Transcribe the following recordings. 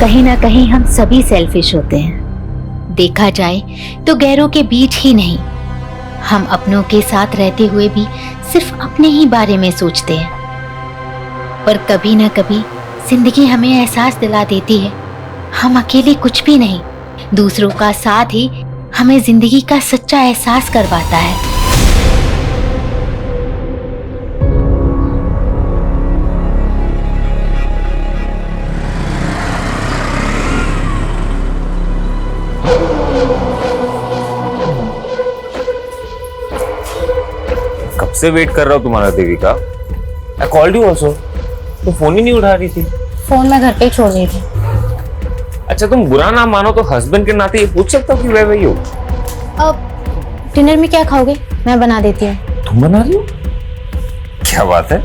कहीं ना कहीं हम सभी सेल्फिश होते हैं। देखा जाए तो गैरों के बीच ही नहीं, हम अपनों के साथ रहते हुए भी सिर्फ अपने ही बारे में सोचते हैं। पर कभी ना कभी जिंदगी हमें एहसास दिला देती है हम अकेले कुछ भी नहीं। दूसरों का साथ ही हमें जिंदगी का सच्चा एहसास करवाता है। कब से वेट कर रहा हूँ तुम्हारा Devika. I called you also, तुम फोन ही नहीं उठा रही थी। फोन मैं घर पे ही छोड़ रही थी। अच्छा तुम बुरा ना मानो तो हस्बैंड के नाते ये पूछ सकता हूँ कि वह वही हो। अब डिनर में क्या खाओगे? मैं बना देती हूँ। तुम बना रही हो? क्या बात है,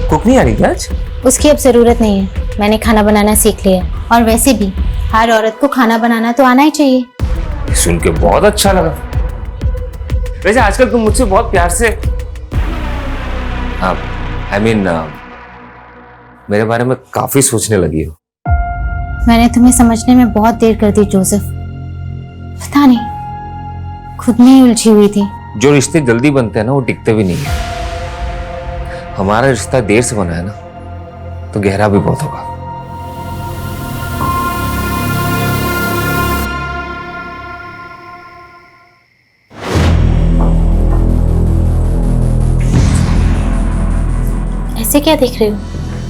कुक नहीं आ रही क्या आज? उसकी अब जरूरत नहीं है, मैंने खाना बनाना सीख लिया। और वैसे भी हर औरत को खाना बनाना तो आना ही चाहिए। सुन के बहुत अच्छा लगा। वैसे आजकल तुम मुझसे बहुत प्यार से मेरे बारे में काफी सोचने लगी हो। मैंने तुम्हें समझने में बहुत देर कर दी जोसेफ, पता नहीं, खुद में ही उलझी हुई थी। जो रिश्ते जल्दी बनते हैं ना वो टिकते भी नहीं है। हमारा रिश्ता देर से बना है ना तो गहरा भी बहुत होगा। ऐसे क्या देख रहे हो?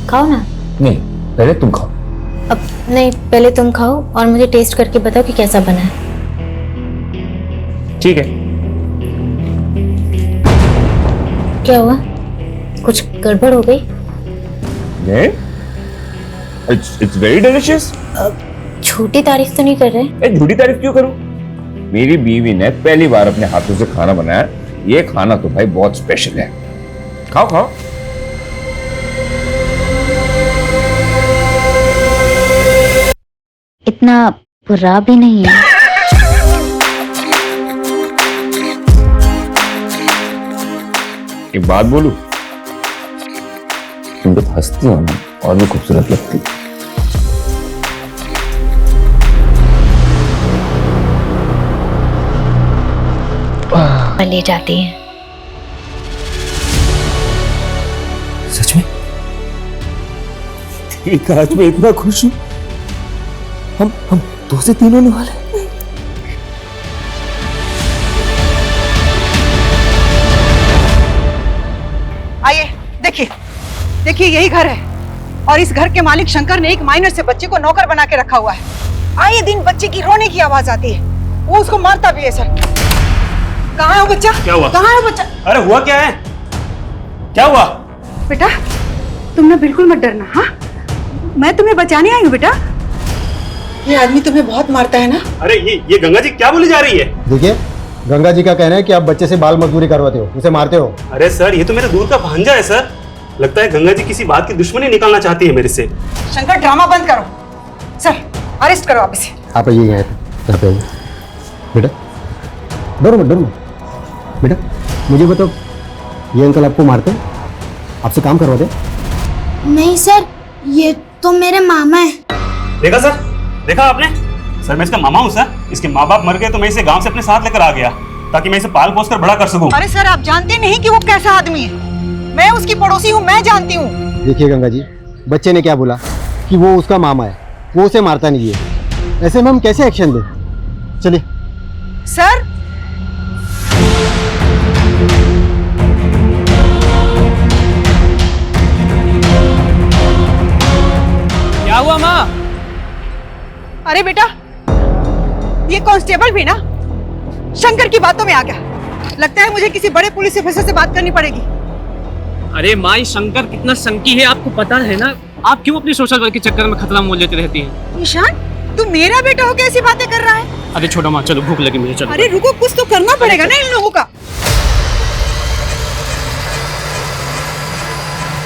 खाओ ना। नहीं, पहले तुम खाओ। अब नहीं, पहले तुम खाओ और मुझे टेस्ट करके बताओ कि कैसा बना है। ठीक है। क्या हुआ? कुछ गड़बड़ हो गई? नहीं, it's very delicious। झूठी तारीफ तो नहीं कर रहे? झूठी तारीफ क्यों करूं? मेरी बीवी ने पहली बार अपने हाथों से खाना बनाया। ये खाना तो भाई बहुत स्पेशल है। खाओ खाओ। इतना बुरा भी नहीं है। एक बात बोलूं, तुम जब हंसती हो ना और भी खूबसूरत लगती। ले जाती हैं। सच में? आज मैं इतना खुश हूं। हम 2 से 3 होने वाले। आइए, देखिए देखिए, यही घर है और इस घर के मालिक शंकर ने एक माइनर से बच्चे को नौकर बना के रखा हुआ है। आए दिन बच्चे की रोने की आवाज आती है, वो उसको मारता भी है। सर, कहाँ है वो बच्चा? क्या हुआ? कहाँ है वो बच्चा? अरे हुआ क्या है? क्या हुआ? बेटा तुमने बिल्कुल मत डरना। हाँ, मैं तुम्हें बचाने आई हूँ बेटा। ये आदमी तुम्हें बहुत मारता है ना? अरे ये गंगा जी क्या बोली जा रही है? देखिए, गंगा जी का कहना है कि आप बच्चे से बाल मजदूरी करवाते हो, उसे मारते हो। अरे सर, ये तो मेरे दूर का भांजा है सर। लगता है गंगा जी किसी बात की दुश्मनी निकालना चाहती है मेरे से। शंकर, ड्रामा बंद करो। सर, अरेस्ट करो आप इसे। आप आइए यहाँ पे आइए। बेटा डरो मत, डरो मत। बेटा मुझे बताओ, ये अंकल आपको मारते हैं? आपसे काम करवाते? नहीं सर, ये तो मेरे मामा है। देखा सर, देखा आपने? सर मैं इसका मामा हूँ सर। इसके माँ बाप मर गए तो मैं इसे गांव से अपने साथ लेकर आ गया ताकि मैं इसे पाल पोस कर बड़ा कर सकूं। अरे सर, आप जानते नहीं कि वो कैसा आदमी है। मैं उसकी पड़ोसी हूँ, मैं जानती हूँ। देखिए गंगा जी, बच्चे ने क्या बोला कि वो उसका मामा है, वो उसे मारता नहीं है। ऐसे में हम कैसे एक्शन दें? चलिए। सर, क्या हुआ माँ? अरे बेटा, ये कांस्टेबल भी ना शंकर की बातों में आ गया। लगता है मुझे किसी बड़े पुलिस ऑफिसर से बात करनी पड़ेगी। अरे माई, शंकर कितना संकी है आपको पता है ना। आप क्यों अपनी सोशल वर्क के चक्कर में खतरा मोल लेती रहती हैं? निशान, तू मेरा बेटा हो कैसी बातें कर रहा है? अरे छोटा माँ, चलो भूख लगी मुझे, चलो। अरे रुको, कुछ तो करना पड़ेगा ना इन लोगों का।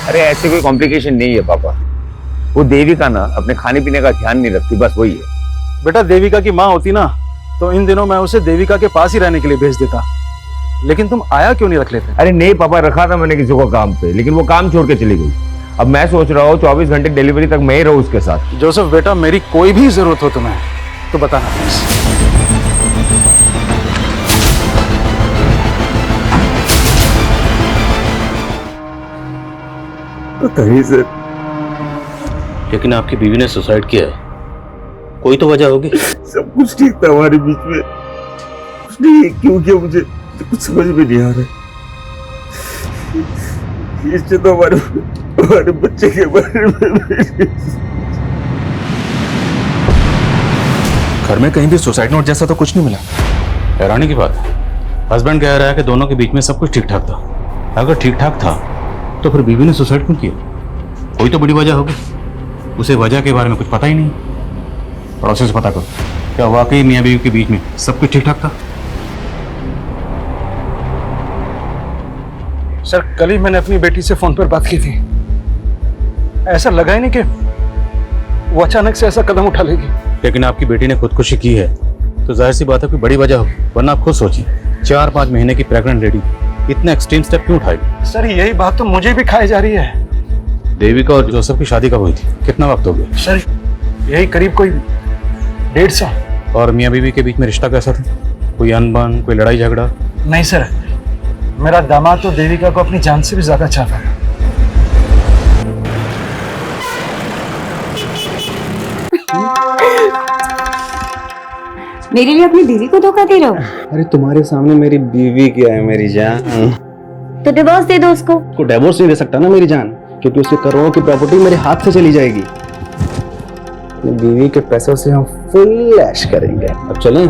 अरे ऐसे कोई कॉम्प्लिकेशन नहीं है पापा। वो देविका ना अपने खाने पीने का ध्यान नहीं रखती, बस वही है। बेटा देविका की माँ होती ना तो इन दिनों मैं उसे देविका के पास ही रहने के लिए भेज देता। लेकिन तुम आया क्यों नहीं रख लेते? अरे नहीं पापा, रखा था मैंने किसी को काम पे, लेकिन वो काम छोड़ के चली गई। अब मैं सोच रहा हूँ 24 घंटे डिलीवरी तक मैं ही रहूँ उसके साथ। जोसेफ बेटा, मेरी कोई भी जरूरत हो तुम्हें तो बताना प्लीज। बताइए सर। लेकिन आपकी बीवी ने सुसाइड किया है, कोई तो वजह होगी। सब कुछ ठीक था हमारे बीच में, उसने क्यों किया मुझे कुछ समझ में नहीं आ रहा। इससे तो हमारे बच्चे के बारे में घर में कहीं भी सुसाइड नोट जैसा तो कुछ नहीं मिला। हैरानी की बात है, हस्बैंड कह रहा है कि दोनों के बीच में सब कुछ ठीक ठाक था। अगर ठीक ठाक था तो फिर बीवी ने सुसाइड क्यों किया? कोई तो बड़ी वजह होगी। उसे वजह के बारे में कुछ पता ही नहीं। पड़ोसी से पता करो, क्या वाकई मियाँ बीवी के बीच में सब कुछ ठीक ठाक था? सर, कल ही मैंने अपनी बेटी से फोन पर बात की थी। ऐसा लगा ही नहीं कि वो अचानक से ऐसा कदम उठा लेगी। लेकिन आपकी बेटी ने खुदकुशी की है तो जाहिर सी बात है कोई बड़ी वजह होगी, वरना आप खुद सोचिए 4-5 महीने की प्रेग्नेंट लेडी इतना एक्सट्रीम स्टेप क्यों उठाएगी? सर, यही बात तो मुझे भी खाई जा रही है। देविका और जोसेफ की शादी कब हुई थी? कितना वक्त हो गया? सर, यही करीब कोई 1.5 साल। और मियाँ बीवी के बीच में रिश्ता कैसा था? कोई अनबन, कोई लड़ाई झगड़ा? नहीं सर, मेरा दामाद तो देविका को अपनी जान से भी ज्यादा चाहता है। मेरे लिए अपनी बीवी को धोखा दे रहे हो? अरे तुम्हारे सामने मेरी बीवी क्या है मेरी जान। तो डिवोर्स दे दो उसको। उसको डिवोर्स नहीं दे सकता ना मेरी जान, क्योंकि उसके करोड़ों की प्रॉपर्टी मेरे हाथ से चली जाएगी। अपनी बीवी के पैसों से हम फुल ऐश करेंगे। अब चलें?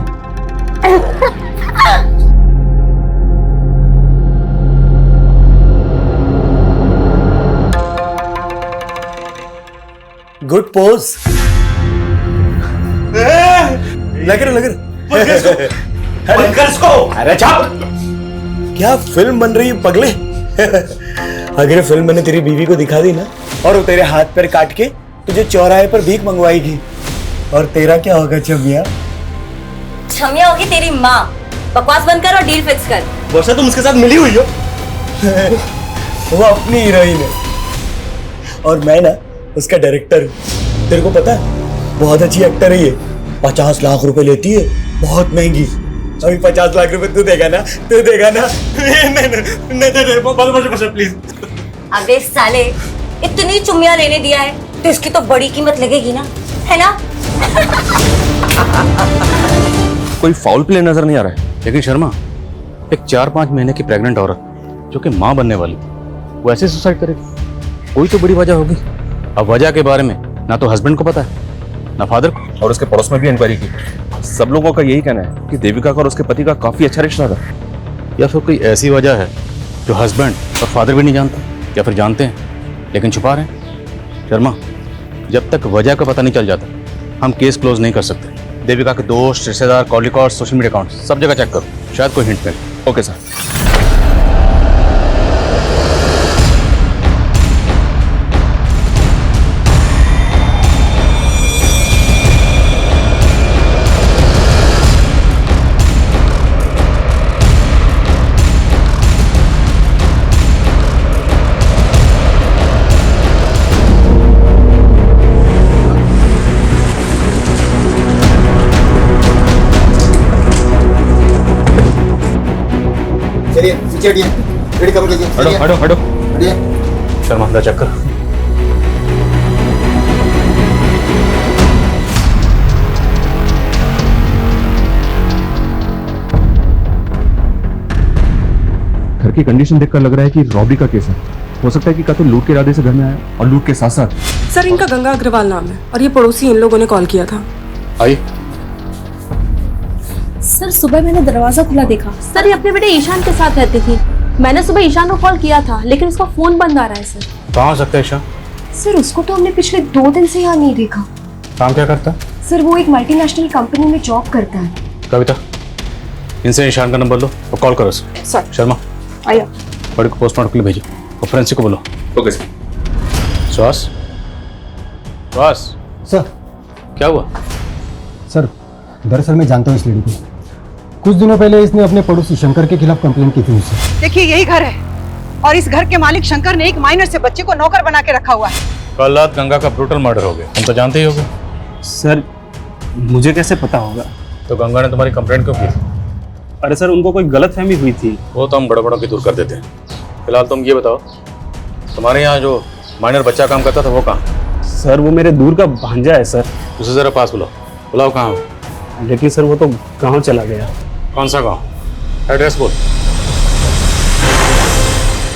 Good pose. लग रहा अरे चाप! क्या फिल्म बन रही है पगले। अगर फिल्म मैंने तेरी बीवी को दिखा दी ना, और वो तेरे हाथ पैर काट के तुझे चौराहे पर भीख मंगवाएगी, और तेरा क्या होगा छमिया? छमिया होगी तेरी माँ। बकवास बंद कर और डील फिक्स कर। वर्षा, तुम उसके साथ मिली हुई हो? वो अपनी हीरोइन है और मैं ना उसका डायरेक्टर हूँ। तेरे को पता है, बहुत अच्छी एक्टर है ये। 50 लाख रुपए लेती है, बहुत महंगी। अभी 50 लाख रुपए तू देगा ना? नहीं, प्लीज। अबे साले, इतनी चुम्मियां लेने दिया है तो इसकी तो बड़ी कीमत लगेगी ना, है ना? कोई फाउल प्ले नजर नहीं आ रहा है। लेकिन शर्मा, एक 4-5 महीने की प्रेग्नेंट औरत जो कि माँ बनने वाली, वो ऐसे सुसाइड करेगी? कोई तो बड़ी वजह होगी। अब वजह के बारे में ना तो हस्बैंड को पता है ना फादर को। और उसके पड़ोस में भी इंक्वायरी की। सब लोगों का यही कहना है कि देविका का और उसके पति का काफी अच्छा रिश्ता था। या फिर कोई ऐसी वजह है जो हस्बैंड और फादर भी नहीं जानते, या फिर जानते हैं लेकिन छुपा रहे हैं। शर्मा, जब तक वजह का पता नहीं चल जाता हम केस क्लोज नहीं कर सकते। देविका के दोस्त, रिश्तेदार, call record, social media account सब जगह चेक करो, शायद कोई हिंट मिले। Okay sir. हटो हटो। शर्मा, अंदर चेक कर। घर की कंडीशन देखकर लग रहा है कि रॉबरी का केस है। हो सकता है कि का तो लूट के इरादे से घर में आया और लूट के साथ साथ। सर, इनका गंगा अग्रवाल नाम है और ये पड़ोसी इन लोगों ने कॉल किया था। आइए। सर, सुबह मैंने दरवाजा खुला देखा। सर, ये अपने बेटे ईशान के साथ रहती थी। मैंने सुबह ईशान को कॉल किया था लेकिन उसका फोन बंद आ रहा है। सर, कहाँ हो सकता है ईशान? सर, उसको तो हमने पिछले 2 दिन से यहाँ नहीं देखा। काम क्या करता है? सर, वो एक मल्टीनेशनल कंपनी में जॉब करता है। कविता, इनसे ईशान का नंबर लो और कॉल करो उसे। सर। शर्मा, आया। बड़े को पोस्टमार्टम के लिए भेजो और फोरेंसिक को बोलो। Okay sir. श्वास, श्वास। सर। क्या हुआ? सर, दरअसल मैं जानता हूँ इस लड़की को। कुछ दिनों पहले इसने अपने पड़ोसी शंकर के खिलाफ कंप्लेंट की थी मुझसे। देखिए, यही घर है और इस घर के मालिक शंकर ने एक माइनर से बच्चे को नौकर बना के रखा हुआ है। कल रात गंगा का ब्रूटल मर्डर हो गया, हम तो जानते ही होगे। सर मुझे कैसे पता होगा? तो गंगा ने तुम्हारी कंप्लेंट क्यों की? अरे सर उनको कोई गलतफहमी हुई थी। वो तो हम गड़बड़ों की दूर कर देते हैं। फिलहाल तुम ये बताओ, तुम्हारे यहाँ जो माइनर बच्चा काम करता था वो कहाँ? सर वो मेरे दूर का भांजा है सर। उसे जरा पास बुलाओ। बुलाओ कहाँ हो? लेकिन सर वो तो गाँव चला गया। कौन सा गाँव? एड्रेस बोल।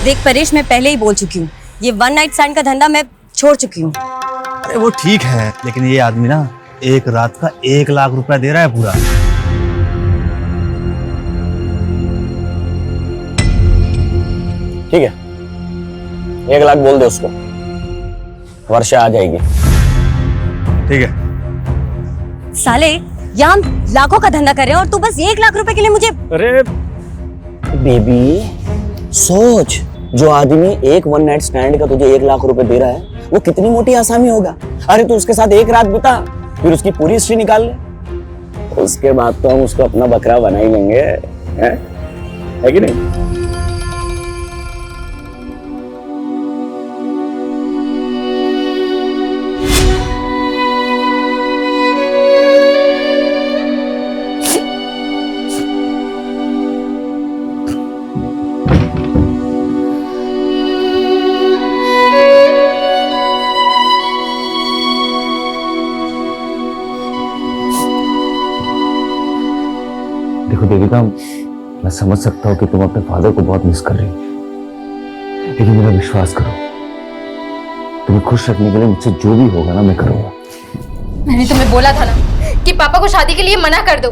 देख परेश, मैं पहले ही बोल चुकी हूँ, ये वन नाइट स्टैंड का धंधा मैं छोड़ चुकी हूँ। अरे वो ठीक है, लेकिन ये आदमी ना एक रात का 1 लाख रुपया दे रहा है पूरा। ठीक है, 1 लाख बोल दे उसको, वर्षा आ जाएगी। ठीक है। साले, यहाँ हम लाखों का धंधा कर रहे हैं और तू बस 1 लाख रुपए के लिए मुझे। अरे बेबी सोच, जो आदमी एक वन नाइट स्टैंड का तुझे 1 लाख रुपए दे रहा है वो कितनी मोटी आसामी होगा। अरे तू उसके साथ एक रात बिता, फिर उसकी पूरी हिस्ट्री निकाल ले, उसके बाद तो हम उसको अपना बकरा बना ही लेंगे, है कि नहीं? देखो देविका, मैं समझ सकता हूँ कि तुम अपने फादर को बहुत मिस कर रही हो, लेकिन मेरा विश्वास करो, तुम्हें खुश रखने के लिए मुझसे जो भी होगा ना मैं करूंगा। मैंने तुम्हें बोला था ना कि पापा को शादी के लिए मना कर दो।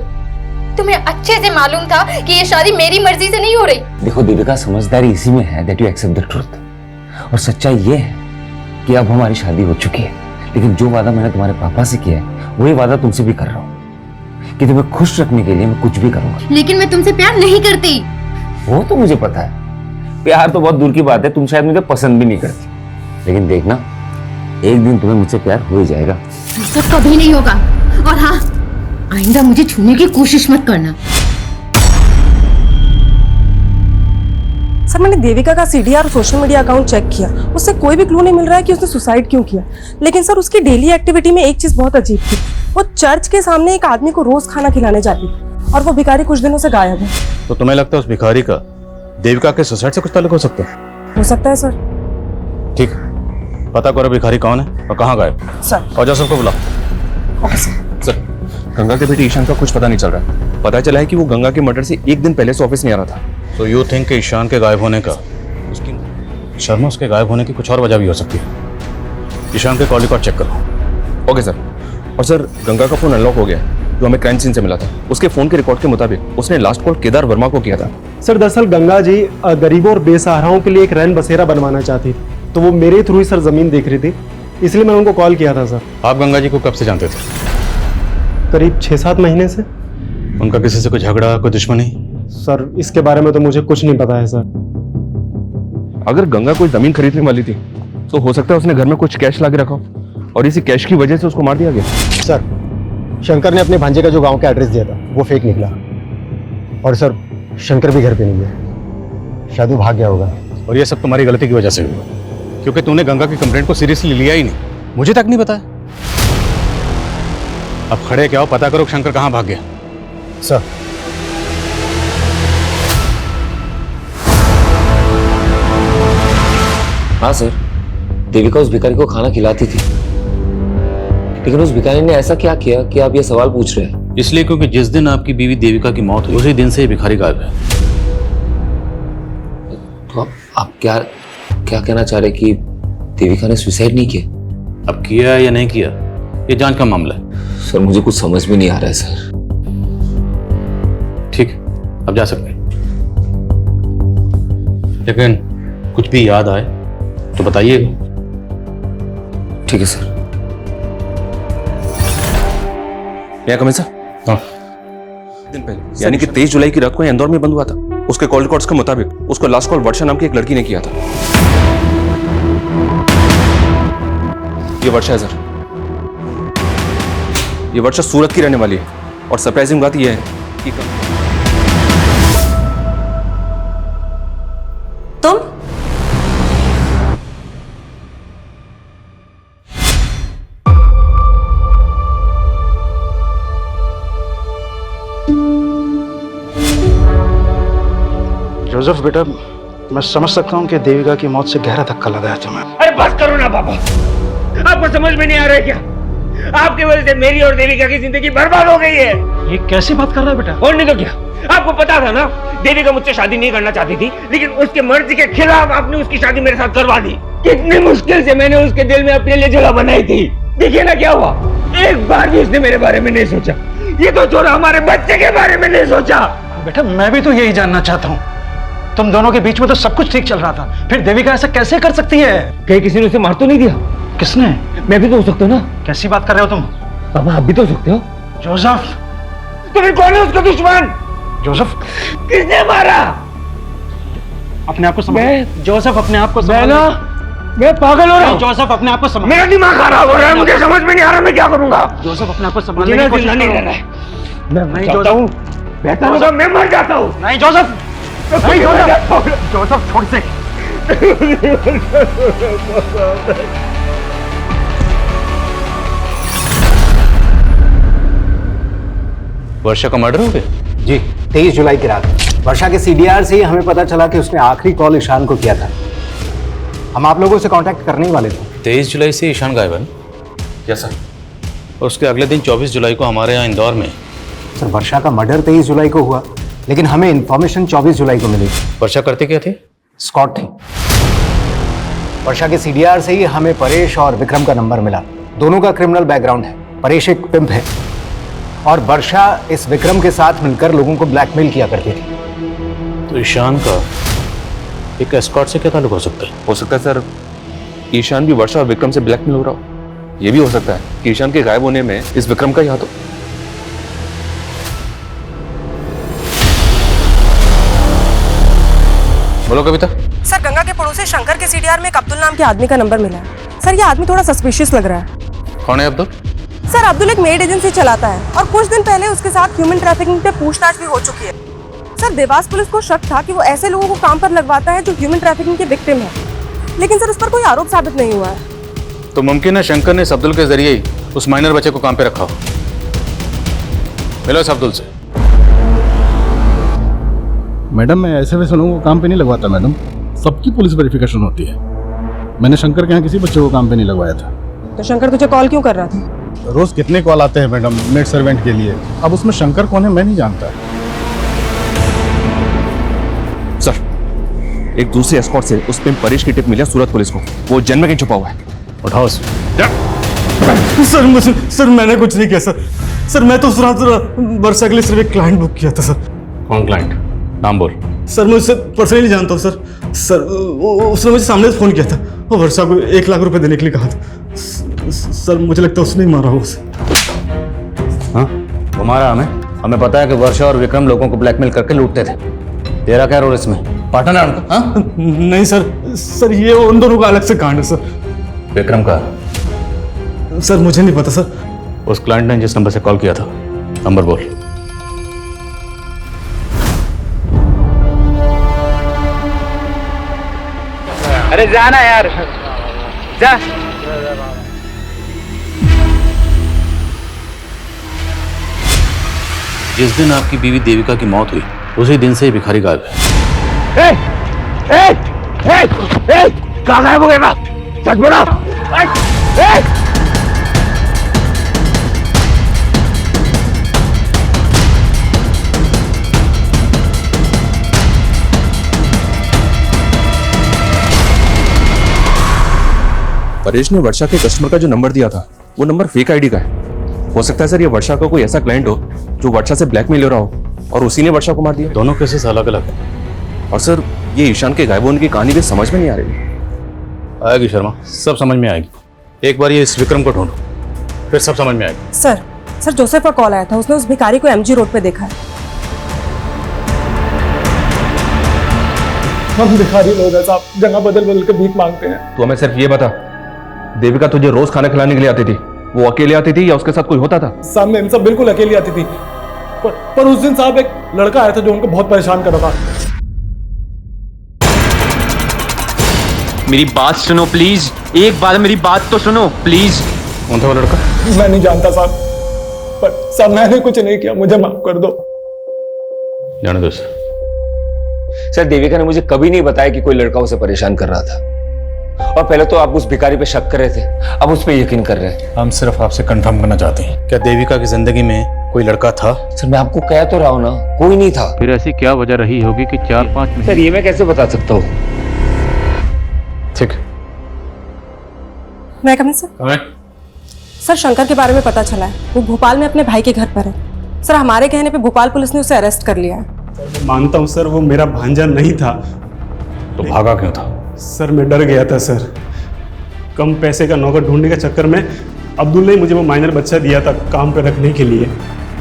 तुम्हें अच्छे से मालूम था कि ये शादी मेरी मर्जी से नहीं हो रही। देखो देविका, समझदारी इसी में है that you accept the truth. और सच्चाई ये है कि अब हमारी शादी हो चुकी है, लेकिन जो वादा मैंने तुम्हारे पापा से किया है वही वादा तुमसे भी कर रहा हूँ कि तुम्हें खुश रखने के लिए मैं कुछ भी करूंगा। लेकिन मैं तुमसे प्यार नहीं करती। वो तो मुझे पता है, प्यार तो बहुत दूर की बात है, तुम शायद मुझे पसंद भी नहीं करती, लेकिन देखना एक दिन तुम्हें मुझसे प्यार हो ही जाएगा। ऐसा कभी नहीं होगा, और हाँ, आइंदा मुझे छूने की कोशिश मत करना। सर मैंने देविका का सीडीआर और सोशल मीडिया अकाउंट चेक किया, उससे कोई भी क्लू नहीं मिल रहा है कि उसने सुसाइड क्यों किया। लेकिन सर उसकी डेली एक्टिविटी में एक चीज बहुत अजीब थी, वो चर्च के सामने एक आदमी को रोज खाना खिलाने जाती थी और वो भिखारी कुछ दिनों से गायब है। तो तुम्हें लगता है उस भिखारी का देविका के सुसाइड से कुछ ताल्लुक हो सकता है? हो सकता है सर। ठीक, पता करो भिखारी कौन है और कहाँ गायब सर। और जॉसेफ को बुलाओ। Okay sir. सर, गंगा के बेटे ईशान का कुछ पता नहीं चल रहा है। पता चला है कि वो गंगा के मर्डर से एक दिन पहले से ऑफिस नहीं आ रहा था। तो यू थिंक कि ईशान के गायब होने का, उसकी शर्मा उसके गायब होने की कुछ और वजह भी हो सकती है। ईशान के कॉल रिकॉर्ड चेक करो। Okay sir. और सर, गंगा का फोन अनलॉक हो गया है, जो हमें क्राइम सीन से मिला था। उसके फोन के रिकॉर्ड के मुताबिक उसने लास्ट कॉल केदार वर्मा को किया था। सर दरअसल गंगा जी गरीबों और बेसहाराओं के लिए एक रैन बसेरा बनवाना चाहती थी, तो वो मेरे थ्रू ही सर जमीन देख रही थी, इसलिए मैंने उनको कॉल किया था सर। आप गंगा जी को कब से जानते थे? करीब 6-7 महीने से। उनका किसी से कुछ झगड़ा, कोई दुश्मनी? सर इसके बारे में तो मुझे कुछ नहीं पता है सर। अगर गंगा कोई जमीन खरीदने वाली थी तो हो सकता है उसने घर में कुछ कैश ला के रखा हो और इसी कैश की वजह से उसको मार दिया गया। सर शंकर ने अपने भांजे का जो गांव का एड्रेस दिया था वो फेक निकला, और सर शंकर भी घर पे नहीं है, शायद वो भाग गया होगा। और ये सब तुम्हारी गलती की वजह से हुआ, क्योंकि तूने गंगा की कंप्लेंट को सीरियसली लिया ही नहीं, मुझे तक नहीं बताया। अब खड़े क्या हो, पता करो शंकर कहाँ भाग गया। सर हाँ सर, देविका उस भिखारी को खाना खिलाती थी, लेकिन उस भिखारी ने ऐसा क्या किया कि आप ये सवाल पूछ रहे हैं? इसलिए क्योंकि जिस दिन आपकी बीवी देविका की मौत हुई उसी दिन से ये भिखारी गायब है। तो आप क्या कहना चाह रहे कि देविका ने सुसाइड नहीं किया? अब किया या नहीं किया ये जांच का मामला है। सर मुझे कुछ समझ में नहीं आ रहा है सर। ठीक है, अब जा सकते हैं, लेकिन कुछ भी याद आए तो बताइएगा। ठीक है सर। क्या कमें सर? हाँ। दिन पहले यानी कि 23 जुलाई की रात को इंदौर में बंद हुआ था। उसके कॉल रिकॉर्ड्स के मुताबिक उसको लास्ट कॉल वर्षा नाम की एक लड़की ने किया था। ये वर्षा है सर, ये वर्षा सूरत की रहने वाली है, और सरप्राइजिंग बात यह है कि जोसेफ बेटा, मैं समझ सकता हूँ कि देविका की मौत से गहरा धक्का लगा है तुम्हें। अरे बस करो ना पापा, आपको समझ में नहीं आ रहा है क्या? आपकी वजह से मेरी और देविका की जिंदगी बर्बाद हो गई है। ये कैसी बात कर रहा है बेटा? और नहीं तो क्या, आपको पता था ना देविका मुझसे शादी नहीं करना चाहती थी, लेकिन उसके मर्जी के खिलाफ आपने उसकी शादी मेरे साथ करवा दी। कितनी मुश्किल से मैंने उसके दिल में अपने लिए जगह बनाई थी। देखिए ना क्या हुआ, एक बार भी उसने मेरे बारे में नहीं सोचा। ये तो छोड़ा, हमारे बच्चे के बारे में नहीं सोचा। बेटा मैं भी तो यही जानना चाहता हूँ, तुम दोनों के बीच में तो सब कुछ ठीक चल रहा था, फिर देविका ऐसा कैसे कर सकती है? कहीं किसी ने उसे मार तो नहीं दिया? किसने? मैं भी तो हो सकता हूँ ना। कैसी बात कर रहे हो तुम? पापा आप भी तो हो सकते हो। जोसेफ, तो फिर कौन है उसका दुश्मन? जोसेफ, किसने मारा? अपने आप को समझ। जोसेफ अपने आप को समझ। मैं पागल हो रहा हूँ। जोसेफ अपने आप को समझ। मेरा दिमाग खराब हो रहा है, मुझे समझ में नहीं आ रहा मैं क्या करूंगा। जोसेफ अपने आप को संभालने की कोशिश नहीं करो। रहना है। मैं नहीं जाता हूँ, बेहतर होगा मैं मर जाता हूँ। नहीं जोसेफ, नहीं जोसेफ, जोसेफ छोड़ से। वर्षा का मर्डर हो गया? जी, 23 जुलाई की रात वर्षा के सीडीआर से ही हमें पता चला कि उसने आखिरी कॉल ईशान को किया था। हम आप लोगों से कांटेक्ट करने ही वाले थे। 23 जुलाई से ईशान गायब है? Yes sir. और उसके अगले दिन 24 जुलाई को हमारे यहाँ इंदौर में। सर वर्षा का मर्डर 23 जुलाई को हुआ, लेकिन हमें इन्फॉर्मेशन 24 जुलाई को मिली। वर्षा करते क्या थे? स्कॉट थी। वर्षा के सीडीआर से ही हमें परेश और विक्रम का नंबर मिला। दोनों का क्रिमिनल बैकग्राउंड है। परेश एक पिम्प है और वर्षा इस विक्रम के साथ मिलकर लोगों को ब्लैकमेल किया करती थी। तो ईशान का एक एस्कॉर्ट से क्या ताल्लुक हो सकता है? हो सकता है सर ईशान भी वर्षा और विक्रम से ब्लैकमेल हो रहा हो। ये भी हो सकता है कि ईशान के गायब होने में इस विक्रम का ही हाथ हो। बोलो कविता। सर गंगा के पड़ोसी शंकर के सीडीआर में एक अब्दुल नाम के आदमी का नंबर मिला है। सर ये आदमी थोड़ा सस्पिशियस लग रहा है। कौन है अब्दुल? सर अब्दुल एक मेड एजेंसी चलाता है और कुछ दिन पहले उसके साथ ह्यूमन ट्रैफिकिंग पे पूछताछ भी हो चुकी है। सर देवास पुलिस को शक था कि वो ऐसे लोगों को काम पर लगवाता है जो ह्यूमन ट्रैफिकिंग के विक्टिम है, लेकिन सर उस पर कोई आरोप साबित नहीं हुआ है। तो मुमकिन है शंकर ने इस अब्दुल के जरिए ही उस माइनर बच्चे को काम पे रखा हो। मिलो इस अब्दुल से। मैडम मैं ऐसे वैसे लोगों को काम पे नहीं लगवाता मैडम, सबकी पुलिस वेरिफिकेशन होती है। मैंने शंकर के यहाँ किसी बच्चे को काम पे नहीं लगवाया था। तो शंकर तुझे कॉल क्यों कर रहा था? रोज कितने कॉल आते हैं मैडम मेड सर्वेंट के लिए, अब उसमें शंकर कौन है मैं नहीं जानता। सर एक दूसरे एस्कॉर्ट से उस पे परेश की टिप मिली सूरत पुलिस को, वो जन्म में कहीं छुपा हुआ है। उठाओ सर मैंने कुछ नहीं किया सर मैं तो उस रात वर्षा के लिए सिर्फ एक क्लाइंट बुक किया था सर। कौन क्लाइंट? नाम बोल। सर मैं उससे पर्सनली जानता हूँ सर उसने मुझे सामने से फोन किया था और वर्षा को 1 लाख रुपए देने के लिए कहा था। सर मुझे लगता है उसने ही मारा हो उसे। हाँ वो मारा हमें पता है कि वर्षा और विक्रम लोगों को ब्लैकमेल करके लूटते थे। तेरा क्या रोल इसमें? पार्टनर है उनका? हाँ? नहीं सर ये उन दोनों का अलग से कांड है सर। विक्रम का? सर मुझे नहीं पता सर। उस क्लाइंट ने जिस नंबर से कॉल किया था नंबर बोल। अरे जाना यार, जा। जिस दिन आपकी बीवी देविका की मौत हुई उसी दिन से ही भिखारी गायब है। कहाँ गायब हो गया? सच बोलो। परेश ने वर्षा के कस्टमर का जो नंबर दिया था वो नंबर फेक आईडी का है। हो सकता है सर ये वर्षा का कोई ऐसा क्लाइंट हो जो वर्षा से ब्लैकमेल हो रहा हो और उसी ने वर्षा को मार दिया। दोनों केसेस अलग अलग है। और सर ये ईशान के गायब होने की कहानी भी समझ में नहीं आ रही। आएगी शर्मा, सब समझ में आएगी। एक बार ये इस विक्रम को ढूंढो फिर सब समझ में आएगी। सर जोसेफ का कॉल आया था, उसने उस भिखारी को एमजी रोड पे देखा है। हम भिखारी लोग हैं साहब, जगह बदल बदल के भीख मांगते हैं। तो हमें सिर्फ ये बता, देविका तुझे रोज खाना खिलाने के लिए आती थी, वो अकेले आती थी या उसके साथ कोई होता था? सामने इन सब बिल्कुल अकेली आती थी, पर उस दिन साहब एक लड़का आया था जो उनको बहुत परेशान कर रहा था। मेरी बात सुनो प्लीज, एक बार मेरी बात तो सुनो प्लीज। कौन था वो लड़का? मैं नहीं जानता साहब, पर साहब मैंने कुछ नहीं किया, मुझे माफ कर दो। जाने दो सर देविका ने मुझे कभी नहीं बताया कि कोई लड़का उसे परेशान कर रहा था। और पहले तो आप उस भिखारी पे शक कर रहे थे, अब उस पे यकीन कर रहे हैं। हम सिर्फ आपसे कंफर्म करना चाहते हैं, क्या देविका की जिंदगी में कोई लड़का था? सर मैं आपको कह तो रहा हूँ ना, कोई नहीं था। फिर ऐसी क्या वजह रही होगी कि 4-5 महीने? सर ये मैं कैसे बता सकता हूँ? ठीक। मैं कमिंग सर? सर शंकर के बारे में पता चला है, वो भोपाल में अपने भाई के घर पर है। सर हमारे कहने पे भोपाल पुलिस ने उसे अरेस्ट कर लिया है। मानता हूँ सर, वो मेरा भांजा नहीं था। तो भागा क्यों था? सर मैं डर गया था सर। कम पैसे का नौकर ढूंढने के चक्कर में अब्दुल ने मुझे वो माइनर बच्चा दिया था काम पे रखने के लिए,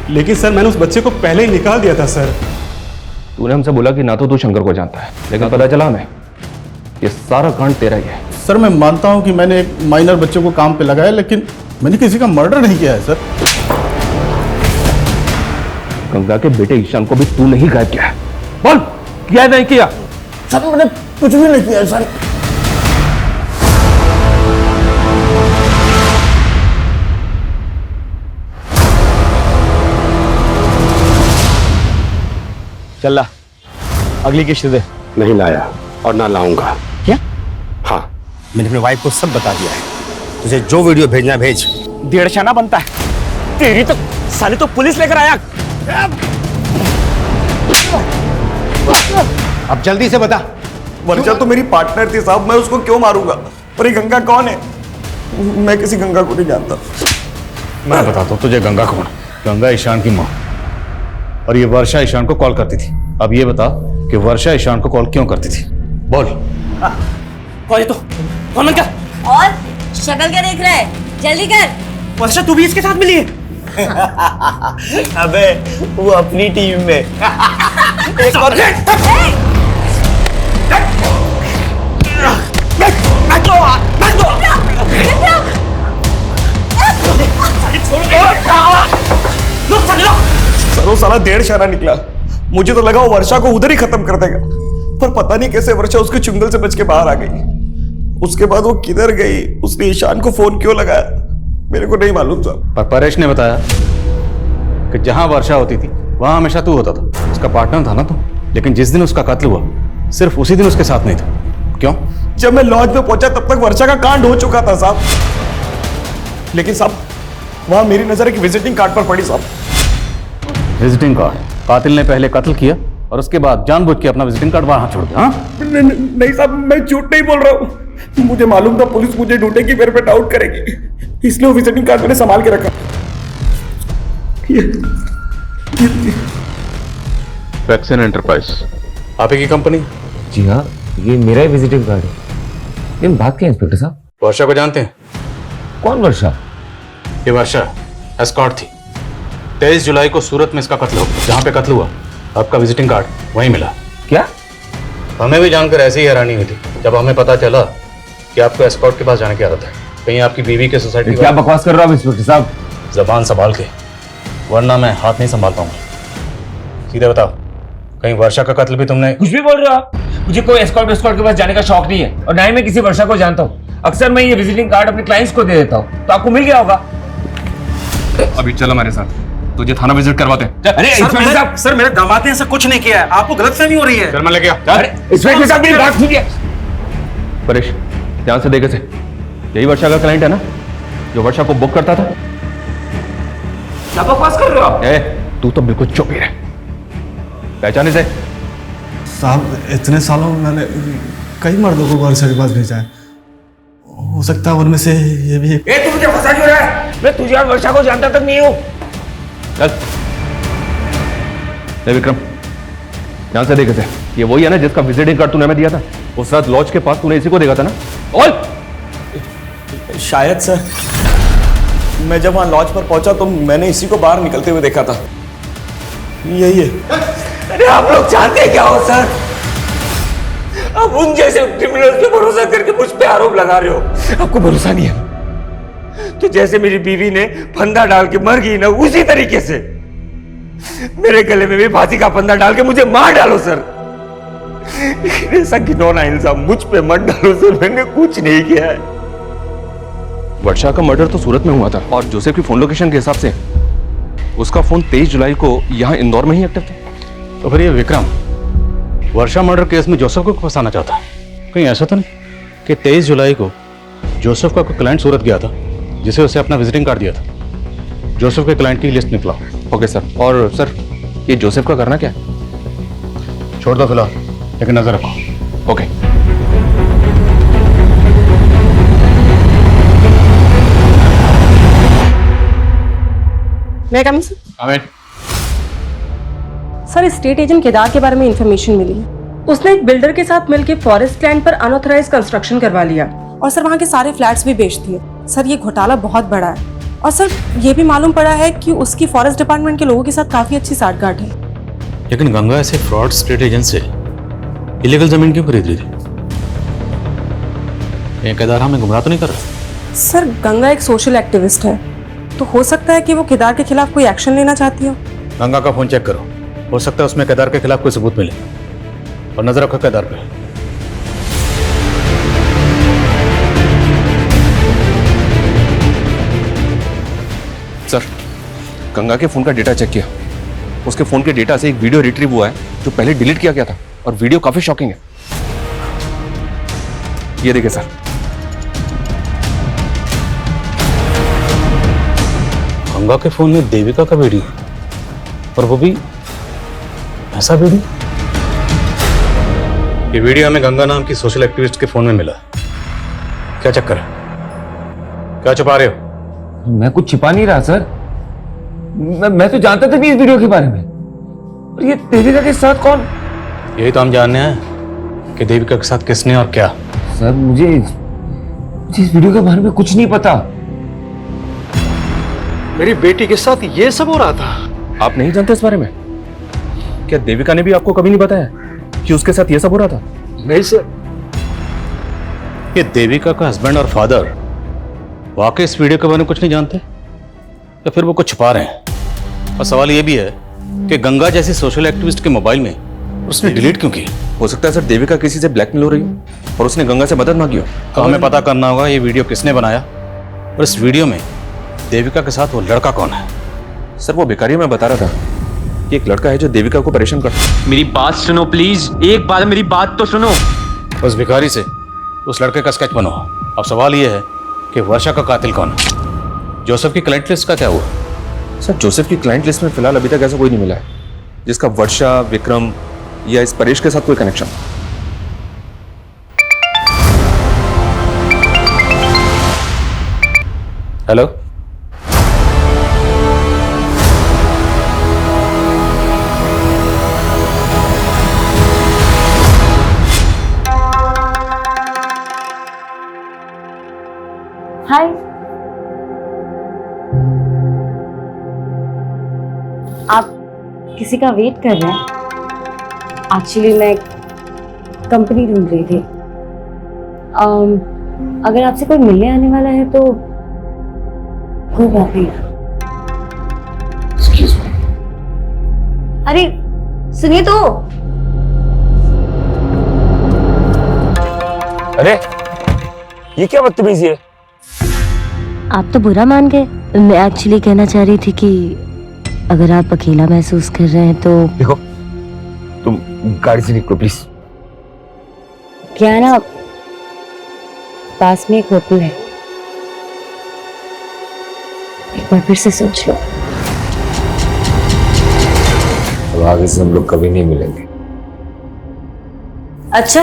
लेकिन सर मैंने उस बच्चे को पहले ही निकाल दिया था सर। तूने हमसे बोला कि ना तो तू शंकर को जानता है, लेकिन पता चला हमें ये सारा कांड तेरा ही है। सर मैं मानता हूँ कि मैंने एक माइनर बच्चे को काम पे लगाया, लेकिन मैंने किसी का मर्डर नहीं किया है सर। गंगा के बेटे ईशान को भी तू नहीं गायब किया है? बोल, किया नहीं किया? सर मैंने कुछ भी नहीं किया सर। चल ला, अगली किश्त दे। नहीं लाया और ना लाऊंगा। क्या? हाँ, मैंने अपनी वाइफ को सब बता दिया है। तुझे जो वीडियो भेजना भेज। 1.5 आना बनता है तेरी तो। साले तो पुलिस लेकर आया। अब जल्दी से बता। वर्षा तो मेरी पार्टनर थी साहब, मैं उसको क्यों मारूंगा? पर ये गंगा कौन है? मैं किसी गंगा को नहीं जानता। मैं बताता हूँ तुझे गंगा कौन। गंगा ईशान की माँ, और ये वर्षा ईशान को कॉल करती थी। अब ये बता कि वर्षा ईशान को कॉल क्यों करती थी? बोल। कौन है तो? कौन क्या? और शक्ल क्या देख रहा है? जल्दी कर। वर्षा तू भी इसके साथ मिली है? अबे वो अपनी टीम में। एक और सरो साला 1.5 शाना निकला। मुझे तो लगा वो वर्षा को उधर ही खत्म कर देगा, पर पता नहीं कैसे वर्षा उसके चुंगल से बच के बाहर आ गई। उसके बाद वो किधर गई, उसने ईशान को फोन क्यों लगाया, मेरे को नहीं मालूम साहब। पर परेश ने बताया कि जहां वर्षा होती थी वहां हमेशा तू होता था, उसका पार्टनर था ना तू। लेकिन जिस दिन उसका कत्ल हुआ सिर्फ उसी दिन उसके साथ नहीं था। क्यों? जब मैं लॉज में पहुंचा तब तक वर्षा का कांड हो चुका था साहब। लेकिन साहब वहां मेरी नजर एक विजिटिंग कार्ड पर पड़ी साहब। Visiting card? कातिल ने पहले कत्ल किया और उसके बाद जानबूझ के अपना विजिटिंग कार्ड वहां छोड़ दिया। नहीं साहब, मैं झूठ नहीं बोल रहा हूँ। मुझे मालूम था पुलिस मुझे ढूंढेगी, मेरे पे डाउट करेगी, इसलिए वो विजिटिंग कार्ड मैंने संभाल के रखा। वैक्सीन एंटरप्राइज आप ही की कंपनी? जी हाँ, ये मेरा ही विजिटिंग कार्ड है। लेकिन बात क्या है इंस्पेक्टर साहब? वर्षा को जानते हैं? कौन वर्षा? ये वर्षा एस्कॉर्ट थी। 23 जुलाई को सूरत में इसका कत्ल हो, जहां पे कत्ल हुआ आपका विजिटिंग कार्ड वहीं मिला। क्या? हमें भी जानकर ऐसी ही हैरानी हुई थी जब हमें पता चला कि आपको एस्कॉर्ट के पास जाने की आदत है। कहीं आपकी बीवी के सोसाइटी? क्या बकवास कर रहा हूँ इंस्पेक्टर साहब? जबान संभाल के, वरना मैं हाथ नहीं संभाल पाऊंगा। सीधे बताओ, कहीं वर्षा का कत्ल भी तुमने? कुछ भी बोल रहे हो आप? मुझे कोई एस्कॉर्ट के पास जाने का शौक नहीं है, और ना ही मैं किसी वर्षा को जानता हूँ। अक्सर मैं ये विजिटिंग कार्ड अपने क्लाइंट्स को दे देता हूँ, तो आपको मिल गया होगा। अभी चलो हमारे साथ, तुझे थाना विजिट करवाते हैं। अरे इंस्पेक्टर साहब, सर मेरे दामाद ने ऐसा कुछ नहीं किया है, आपको गलतफहमी हो रही है। शर्मा लेके आ। इंस्पेक्टर साहब मेरी बात सुनिए। परेश ध्यान से देखे से, यही वर्षा का क्लाइंट है ना जो वर्षा को बुक करता था? क्या बकवास कर रहे हो आप? तू तो बिल्कुल चुप ही रह। पहचाने से? साहब इतने सालों में मैंने कई मर्दों को वर्षा के पास भेजा है, हो सकता है उनमें से ये भी। तू मुझे फंसा क्यों रहा है? मैं तुझे और वर्षा को जानता तक नहीं हूँ। चल विक्रम, ध्यान से देखे थे, ये वही है ना जिसका विजिटिंग कार्ड तूने हमें दिया था? उस रात लॉज के पास तूने इसी को देखा था ना? और शायद सर, मैं जब वहां लॉज पर पहुंचा तो मैंने इसी को बाहर निकलते हुए देखा था। यही है। अरे आप लोग जानते क्या हो सर? आप उन जैसे क्रिमिनल्स पे भरोसा करके मुझ पे आरोप लगा रहे हो। आपको भरोसा नहीं है तो जैसे मेरी बीवी ने फंदा डाल के मर गई ना, उसी तरीके से मेरे गले में भी फांसी का फंदा डाल के मुझे मार डालो सर। ऐसा घिनौना इल्जाम मुझ पे मत डालो सर, मैंने कुछ नहीं किया है। वर्षा का मर्डर तो सूरत में हुआ था, और जोसेफ की फोन लोकेशन के हिसाब से उसका फोन 23 जुलाई को यहाँ इंदौर में ही एक्टिव था। तो फिर ये विक्रम वर्षा मर्डर केस में जोसेफ को फंसाना चाहता है। कहीं ऐसा तो नहीं कि 23 जुलाई को जोसेफ का कोई क्लाइंट सूरत गया था जिसे उसे अपना विजिटिंग कार्ड दिया था। जोसेफ के क्लाइंट की लिस्ट निकला। Okay sir. और सर ये जोसेफ का करना क्या है? छोड़ दो फिलहाल, लेकिन नजर रखो। ओके। मैं come sir? Aamir. Sir, state agent Kedar के बारे में इंफॉर्मेशन मिली है। उसने एक बिल्डर के साथ मिलकर फॉरेस्ट लैंड पर अनऑथराइज कंस्ट्रक्शन करवा लिया और सर वहाँ के सारे फ्लैट्स भी बेच दिए। सर ये घोटाला बहुत बड़ा है और सर ये भी मालूम पड़ा है कि उसकी फॉरेस्ट डिपार्टमेंट के लोगों के साथ काफी अच्छी साठगांठ है। लेकिन गंगा ऐसे फ्रॉड स्टेट एजेंट से इलीगल जमीन क्यों खरीद रही थी? ये केदार हमें गुमराह तो नहीं कर रहा? सर गंगा एक सोशल एक्टिविस्ट है, तो हो सकता है कि वो केदार के खिलाफ कोई एक्शन लेना चाहती हो। गंगा का फोन चेक करो, हो सकता है उसमें केदार के खिलाफ कोई सबूत मिले। और नजर रखो केदार पे। सर गंगा के फोन का डेटा चेक किया, उसके फोन के डेटा से एक वीडियो रिट्रीव हुआ है जो पहले डिलीट किया गया था और वीडियो काफी शॉकिंग है। ये देखिए सर। गंगा के फोन में देविका का वीडियो, और वो भी ऐसा वीडियो। ये वीडियो हमें गंगा नाम की सोशल एक्टिविस्ट के फोन में मिला। क्या चक्कर है? क्या छुपा रहे हो? मैं कुछ छिपा नहीं रहा सर। मैं तो जानता था भी इस वीडियो के बारे में। और ये देविका के साथ कौन? यही तो हम जानने हैं कि देविका के साथ किसने और क्या। सर मुझे इस वीडियो के बारे में कुछ नहीं पता। मेरी बेटी के साथ ये सब हो रहा था। आप नहीं जानते इस बारे में? क्या देविका ने भी आपको कभी नहीं बताया कि उसके साथ ये सब हो रहा था? नहीं सर। ये देविका का हस्बैंड और फादर वाकई इस वीडियो के बारे में कुछ नहीं जानते, या फिर वो कुछ छुपा रहे हैं? और सवाल ये भी है कि गंगा जैसी सोशल एक्टिविस्ट के मोबाइल में उसने डिलीट क्यों की? हो सकता है सर देविका किसी से ब्लैकमेल हो रही हो और उसने गंगा से मदद मांगी हो। तो हमें पता करना होगा ये वीडियो किसने बनाया और इस वीडियो में देविका के साथ वो लड़का कौन है। सर वो भिखारी मैं बता रहा था कि एक लड़का है जो देविका को परेशान करता है। मेरी बात सुनो प्लीज, एक बार मेरी बात तो सुनो। उस भिखारी से उस लड़के का स्केच बनो। अब सवाल ये है कि वर्षा का कातिल कौन है? जोसेफ की क्लाइंट लिस्ट का क्या हुआ? सर जोसेफ की क्लाइंट लिस्ट में फिलहाल अभी तक ऐसा कोई नहीं मिला है जिसका वर्षा, विक्रम या इस परेश के साथ कोई कनेक्शन। हेलो, हाय। आप किसी का वेट कर रहे हैं? एक्चुअली मैं कंपनी ढूंढ रही थी। अगर आपसे कोई मिलने आने वाला है तो कोई बात नहीं। अरे सुनिए तो। अरे ये क्या बदतमीजी है? आप तो बुरा मान गए। मैं एक्चुअली कहना चाह रही थी कि अगर आप अकेला महसूस कर रहे हैं तो देखो, तुम गाड़ी से निकलो प्लीज। क्या है ना, पास में एक होटल है, एक बार फिर से सोच लो। अब आगे से हम लोग कभी नहीं मिलेंगे। अच्छा,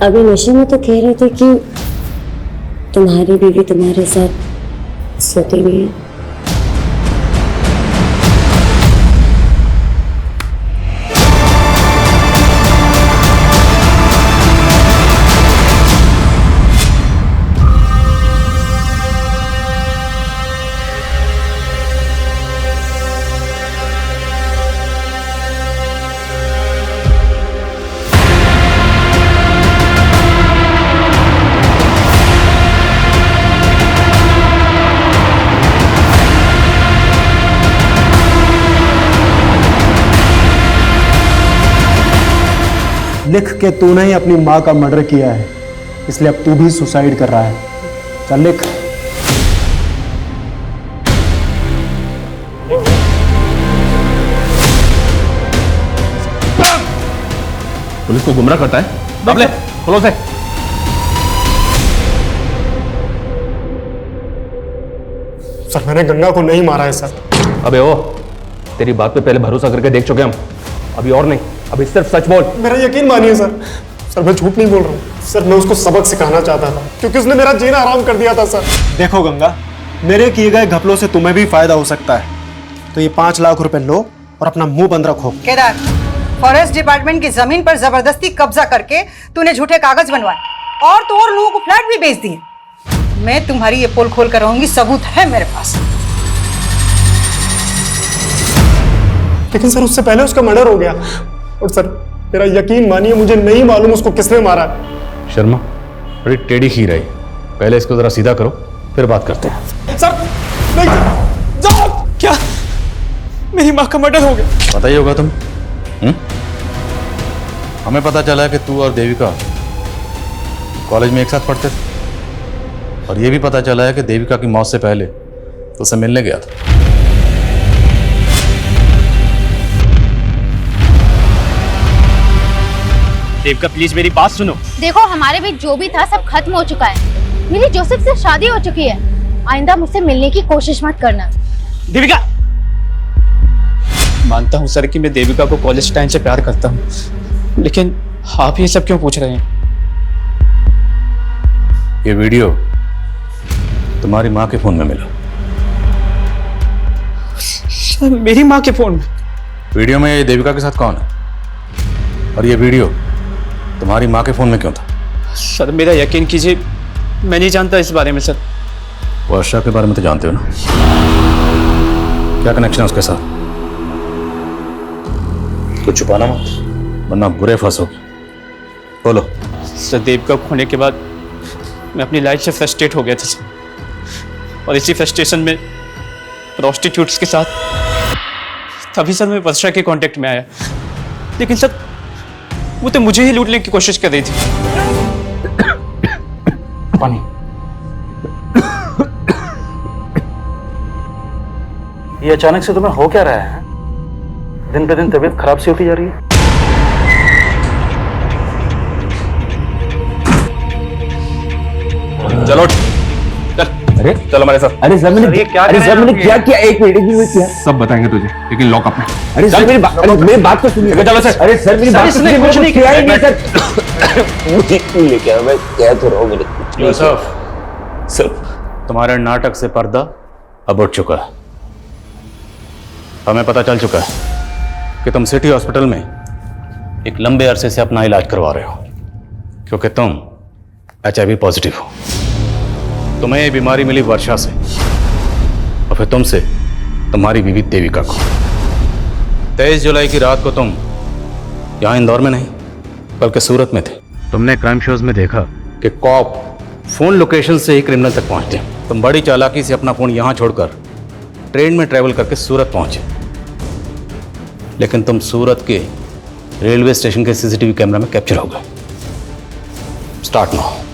अभी नशे में तो कह रहे थे कि तुम्हारी बीवी तुम्हारे साथ सोती नहीं है। लिख के तूने ही अपनी माँ का मर्डर किया है, इसलिए अब तू भी सुसाइड कर रहा है। चल लिख। पुलिस को गुमराह करता है। बाबले खोलो से। सर मैंने गंगा को नहीं मारा है सर। अबे ओ, तेरी बात पे पहले भरोसा करके देख चुके हम, अभी और नहीं, अभी सिर्फ सच बोल। मेरा यकीन मानिए सर। सर मैं झूठ नहीं बोल रहा हूँ सर, मैं उसको सबक सिखाना चाहता था क्योंकि उसने मेरा जीना आराम कर दिया था सर। देखो गंगा, मेरे किए गए घपलों से तुम्हें भी फायदा हो सकता है, तो ये 5 लाख रुपए लो और अपना मुंह बंद रखो। केदार, फॉरेस्ट डिपार्टमेंट की जमीन पर जबरदस्ती कब्जा करके तूने झूठे कागज बनवाए और तो और लोगों को फ्लैट भी बेच दिए। मैं तुम्हारी ये पोल खोल कर रहूंगी, सबूत है मेरे पास। लेकिन सर उससे पहले उसका मर्डर हो गया, और सर मेरा यकीन मानिए मुझे नहीं मालूम उसको किसने मारा। शर्मा बड़ी टेढ़ी खीर है, पहले इसको जरा सीधा करो फिर बात करते हैं। सर नहीं, जाओ। क्या मेरी माँ का मर्डर हो गया? पता ही होगा तुम। हमें पता चला है कि तू और देविका कॉलेज में एक साथ पढ़ते थे, और ये भी पता चला है कि देविका की मौत से पहले तो उसे मिलने गया था। देविका प्लीज मेरी बात सुनो। देखो, हमारे बीच जो भी था सब खत्म हो चुका है। मेरी जोसेफ से शादी हो चुकी है। आइंदा मुझसे मिलने की कोशिश मत करना। देविका, मानता हूँ सर कि मैं देविका को कॉलेज टाइम से प्यार करता हूँ, लेकिन आप ये सब क्यों पूछ रहे हैं? ये वीडियो तुम्हारी माँ के फोन में मिला। सर मेरी माँ के फोन में? वीडियो में देविका के साथ कौन है, और ये वीडियो तुम्हारी माँ के फोन में क्यों था? सर मेरा यकीन कीजिए, मैं नहीं जानता इस बारे में सर। वर्षा के बारे में तो जानते हो ना, क्या कनेक्शन है उसके साथ? कुछ छुपाना मत, वरना बुरे फंसोगे। बोलो। सर देविका खोने के बाद मैं अपनी लाइफ से फ्रस्ट्रेट हो गया था सर, और इसी फ्रस्ट्रेशन में प्रोस्टिट्यूट्स के साथ तभी सर मैं वर्षा के कांटेक्ट में आया, लेकिन सर वो तो मुझे ही लूटने की कोशिश कर रही थी। पानी। ये अचानक से तुम्हें हो क्या रहा है? दिन पे दिन तबीयत खराब सी होती जा रही है। चलो अरे चलो हमारे साथ। अरे सर मैंने क्या किया? एक मिनट किया। सब बताएंगे तुझे, लेकिन लॉकअप में। अरे सर मेरी बात तो सुनिए। चलो सर। अरे सर मेरी बात इसने कुछ नहीं किया है सर। मुझे क्यों लेके आया? मैं कह तो रहा हूँ मैंने कुछ नहीं किया। सर तुम्हारे नाटक से पर्दा अब उठ चुका है। हमें पता चल चुका है कि तुम सिटी हॉस्पिटल में एक लंबे अरसे से अपना इलाज करवा रहे हो, क्योंकि तुम HIV पॉजिटिव हो। तुम्हें ये बीमारी मिली वर्षा से, और फिर तुमसे तुम्हारी बीवी देविका को। 23 जुलाई की रात को तुम यहाँ इंदौर में नहीं बल्कि सूरत में थे। तुमने क्राइम शोज में देखा कि कॉप फोन लोकेशन से ही क्रिमिनल तक पहुंचते हैं। तुम बड़ी चालाकी से अपना फोन यहाँ छोड़कर ट्रेन में ट्रेवल करके सूरत पहुंचे, लेकिन तुम सूरत के रेलवे स्टेशन के CCTV कैमरा में कैप्चर हो गए। Start now.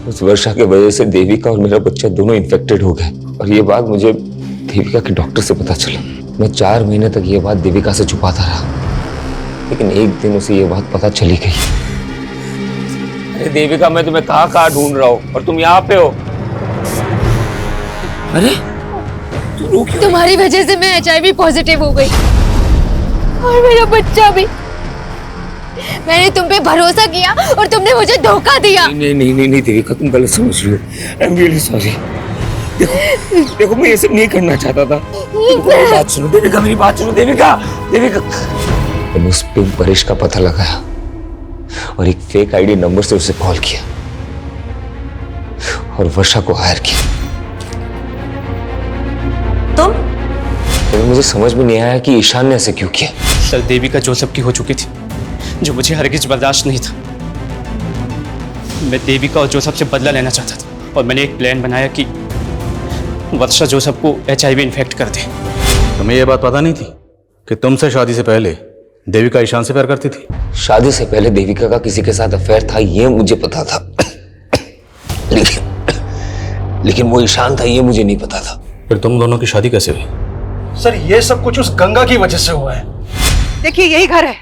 उस वर्षा के वजह से देविका और मेरा बच्चा दोनों इन्फेक्टेड हो गए, और ये बात मुझे देविका के डॉक्टर से पता चला। मैं 4 महीने तक ये बात देविका से छुपाता रहा, लेकिन एक दिन उसे ये बात पता चली गई। अरे देविका, मैं तुम्हें कहाँ ढूंढ रहा हूँ और तुम यहाँ पे हो। अरे तुम्हारी वजह से मैं HIV पॉजिटिव हो गई, और मेरा बच्चा भी। मैंने तुम पे भरोसा किया और तुमने मुझे धोखा दिया। नहीं देविका, तुम गलत समझ रही हो। I am really sorry. देखो मैं ये सब नहीं करना चाहता था। मेरी बात सुनो देविका, मेरी बात सुनो देविका। मैंने उस पिंक परेश का पता लगाया और एक फेक ID नंबर से उसे कॉल किया और वर्षा को हायर किया। तो मुझे समझ में नहीं आया कि ईशान ने ऐसे क्यों किया। सर देविका जोसेफ की हो चुकी थी, जो मुझे हरगिज बर्दाश्त नहीं था। मैं देविका और जोसेफ से बदला लेना चाहता था, और मैंने एक प्लान बनाया कि वर्षा जोसेफ को HIV इन्फेक्ट कर दे। तुम्हें यह बात पता नहीं थी कि तुमसे शादी से पहले देविका ईशान से प्यार करती थी? शादी से पहले देविका का किसी के साथ अफेयर था, ये मुझे पता था, लेकिन वो ईशान था ये मुझे नहीं पता था। फिर तुम दोनों की शादी कैसे हुई? सर ये सब कुछ उस गंगा की वजह से हुआ है। देखिए यही घर है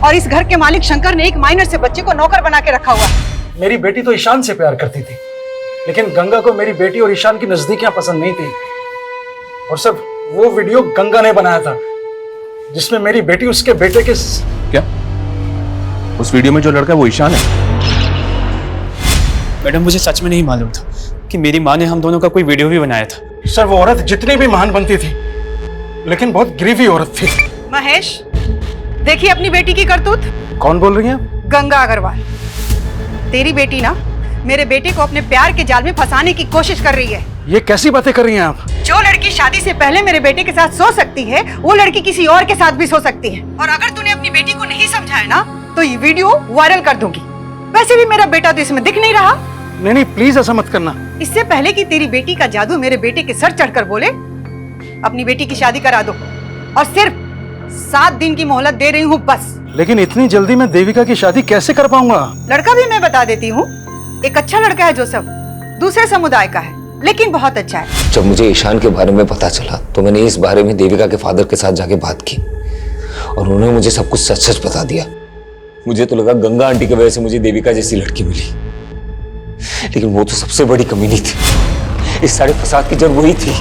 और इस घर के मालिक शंकर ने एक माइनर से बच्चे को नौकर बना के रखा हुआ है। मेरी बेटी तो ईशान से प्यार करती थी, लेकिन गंगा को मेरी बेटी और ईशान की नजदीकियां पसंद नहीं थी। और सब वो वीडियो गंगा ने बनाया था जिसमें मेरी बेटी उसके बेटे के क्या उस वीडियो में जो लड़का है वो ईशान है? मैडम मुझे सच में नहीं मालूम था कि मेरी माँ ने हम दोनों का कोई वीडियो भी बनाया था। सर वो औरत जितनी भी महान बनती थी, लेकिन बहुत गिरीवी औरत थी। महेश, देखिए अपनी बेटी की करतूत। कौन बोल रही हैं? गंगा अग्रवाल। तेरी बेटी ना मेरे बेटे को अपने प्यार के जाल में फंसाने की कोशिश कर रही है। ये कैसी बातें कर रही हैं आप? जो लड़की शादी से पहले मेरे बेटे के साथ सो सकती है, वो लड़की किसी और के साथ भी सो सकती है। और अगर तूने अपनी बेटी को नहीं समझा है ना, तो ये वीडियो वायरल कर दूंगी। वैसे भी मेरा बेटा तो इसमें दिख नहीं रहा। नहीं नहीं, प्लीज ऐसा मत करना। इससे पहले कि तेरी बेटी का जादू मेरे बेटे के सर चढ़कर बोले, अपनी बेटी की शादी करा दो। और सिर्फ 7 दिन की मोहलत दे रही हूँ बस। लेकिन इतनी जल्दी मैं देविका की शादी कैसे कर पाऊंगा? लड़का भी मैं बता देती हूँ। एक अच्छा लड़का है जोसेफ, दूसरे समुदाय का है, लेकिन बहुत अच्छा है। जब मुझे ईशान के बारे में पता चला तो मैंने इस बारे में देविका के फादर के साथ जाके बात की और उन्होंने मुझे सब कुछ सच सच बता दिया। मुझे तो लगा गंगा आंटी की वजह से मुझे देविका जैसी लड़की मिली, लेकिन वो तो सबसे बड़ी कमी नहीं थी। इस सारे फसाद की जड़ वही थी।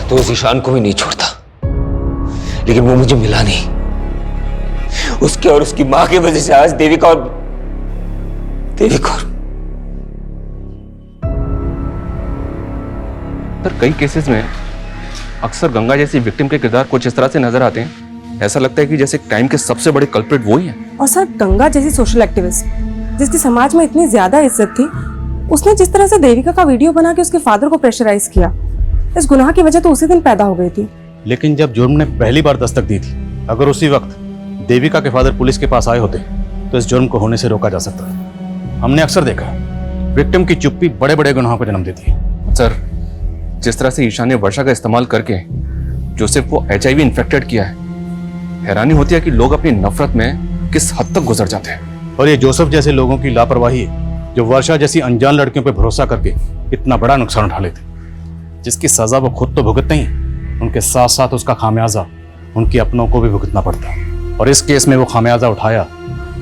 तो उस ईशान को भी नहीं छोड़ता, लेकिन वो मुझे मिला नहीं। उसके और उसकी मां की वजह से आज देविका और पर कई केसेस में अक्सर गंगा जैसी विक्टिम के किरदार कुछ इस तरह से नजर आते हैं, ऐसा लगता है कि जैसे क्राइम के सबसे बड़े कल्प्रिट वो ही है। और सर, गंगा जैसी सोशल एक्टिविस्ट जिसकी समाज में इतनी ज्यादा इज्जत थी, उसने जिस तरह से देविका का वीडियो बना के उसके फादर को प्रेशराइज किया, इस गुनाह की वजह तो उसी दिन पैदा हो गई थी। लेकिन जब जुर्म ने पहली बार दस्तक दी थी, अगर उसी वक्त देविका के फादर पुलिस के पास आए होते तो इस जुर्म को होने से रोका जा सकता था। हमने अक्सर देखा विक्टिम की चुप्पी बड़े बड़े गुनाहों को जन्म देती है। सर, जिस तरह से ईशान ने वर्षा का इस्तेमाल करके जोसेफ को HIV इन्फेक्टेड किया है, हैरानी होती है कि लोग अपनी नफरत में किस हद तक गुजर जाते हैं। और ये जोसेफ जैसे लोगों की लापरवाही है जो वर्षा जैसी अनजान लड़कियों पर भरोसा करके इतना बड़ा नुकसान उठा लेते, जिसकी सजा वो खुद तो भुगतते ही, उनके साथ साथ उसका खामियाजा उनके अपनों को भी भुगतना पड़ता है। और इस केस में वो खामियाजा उठाया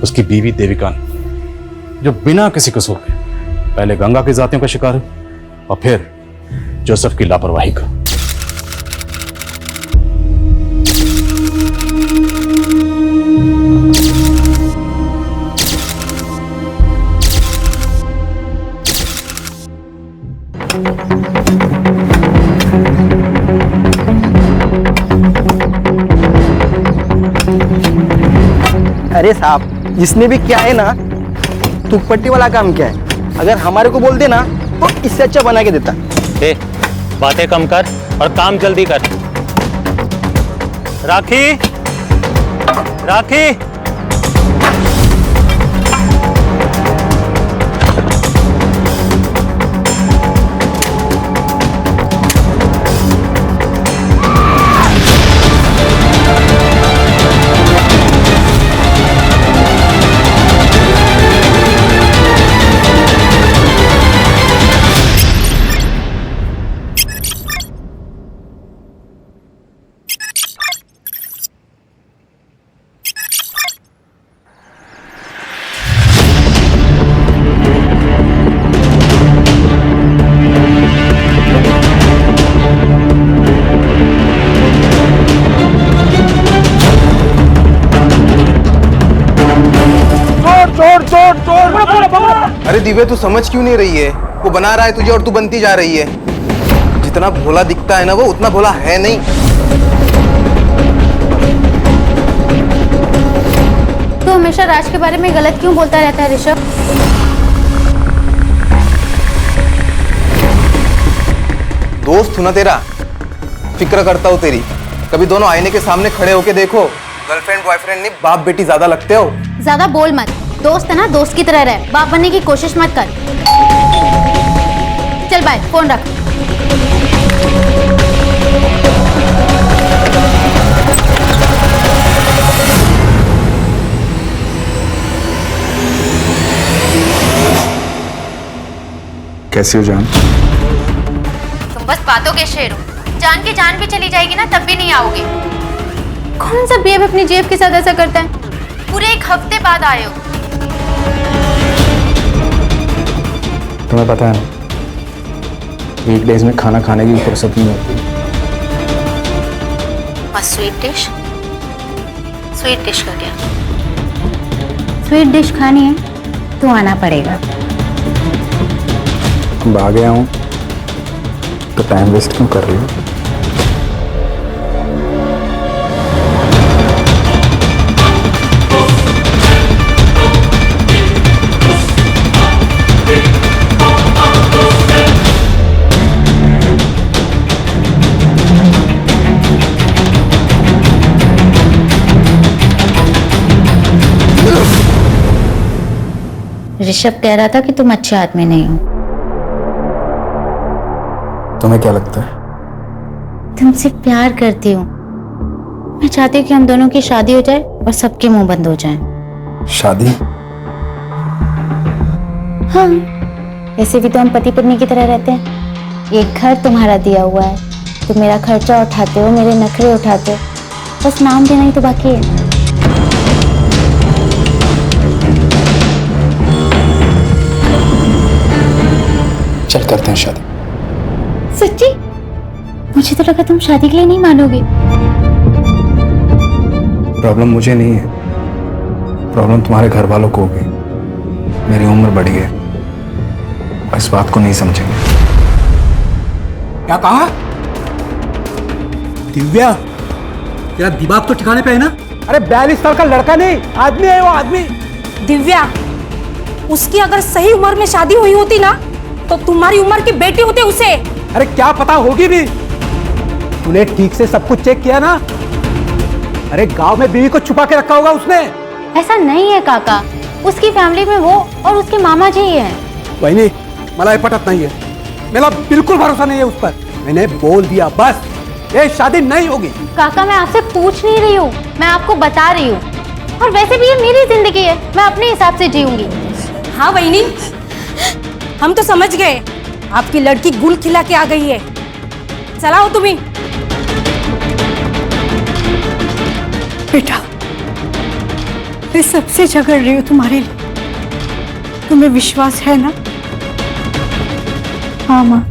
उसकी बीवी देविका ने, जो बिना किसी कसूर के पहले गंगा की जातियों का शिकार है और फिर जोसेफ की लापरवाही का। अरे साहब, जिसने भी किया है ना, तुकपट्टी वाला काम किया है। अगर हमारे को बोल देना तो इससे अच्छा बना के देता। बातें कम कर और काम जल्दी कर। राखी, राखी, अरे दिव्या, तू समझ क्यों नहीं रही है? वो बना रहा है तुझे और तू बनती जा रही है। जितना भोला दिखता है ना, वो उतना भोला है नहीं। तो हमेशा राज के बारे में गलत क्यों बोलता रहता है ऋषभ? दोस्त हूं ना तेरा, फिक्र करता हूँ तेरी। कभी दोनों आईने के सामने खड़े होके देखो। गर्लफ्रेंड बॉयफ्रेंड नहीं, बाप बेटी ज्यादा लगते हो। ज्यादा बोल मत। दोस्त है ना, दोस्त की तरह रहे, बाप बनने की कोशिश मत कर। चल बाय, फोन रख। कैसी हो जान? तुम बस बातों के शेर हो। जान की जान भी चली जाएगी ना, तब भी नहीं आओगे। कौन सा बेब अपनी जेब के साथ ऐसा करता है? पूरे 1 हफ्ते बाद आए हो। तुम्हें पता है ना, वीकडेज में खाना खाने की फुर्सत नहीं होती। और स्वीट डिश? स्वीट डिश का क्या? स्वीट डिश खानी है तो आना पड़ेगा। अब आ गया हूँ तो टाइम वेस्ट क्यों कर रही हो? ऋषभ कह रहा था कि तुम अच्छे आदमी नहीं हो। तुम्हें क्या लगता है? तुमसे प्यार करती हूँ। मैं चाहती हूँ कि हम दोनों की शादी हो जाए और सबके मुंह बंद हो जाएं। शादी? हाँ, ऐसे भी तो हम पति पत्नी की तरह रहते हैं। एक घर तुम्हारा दिया हुआ है, तुम मेरा खर्चा उठाते हो, मेरे नखरे उठाते हो, बस नाम देना ही तो बाकी है। चल करते हैं शादी। सच्ची? मुझे तो लगा तुम शादी के लिए नहीं मानोगे। प्रॉब्लम मुझे नहीं है, प्रॉब्लम तुम्हारे घर वालों को होगी। मेरी उम्र बढ़ी है, इस बात को नहीं समझेंगे। क्या कहा? दिव्या, तेरा दिमाग तो ठिकाने पे है ना? अरे 42 साल का लड़का नहीं, आदमी है वो, आदमी। दिव्या, उसकी अगर सही उम्र में शादी हुई होती ना तो तुम्हारी उम्र की बेटी होते उसे। अरे क्या पता होगी भी। तूने ठीक से सब कुछ चेक किया ना? अरे गांव में बीवी को छुपा के रखा होगा उसने। ऐसा नहीं है काका, उसकी फैमिली में वो और उसके मामा जी ही हैं। वही मला ये पटत नहीं है, मेरा बिल्कुल भरोसा नहीं है उस पर। मैंने बोल दिया बस, ये शादी नहीं होगी। काका मैं आपसे पूछ नहीं रही हूँ, मैं आपको बता रही हूँ। और वैसे भी ये मेरी जिंदगी है, मैं अपने हिसाब से जीऊंगी। हाँ वहीनी, हम तो समझ गए आपकी लड़की गुल खिला के आ गई है। चलाओ तुम्ही। बेटा, मैं सबसे झगड़ रही हूँ तुम्हारे लिए, तुम्हें विश्वास है ना? हाँ माँ।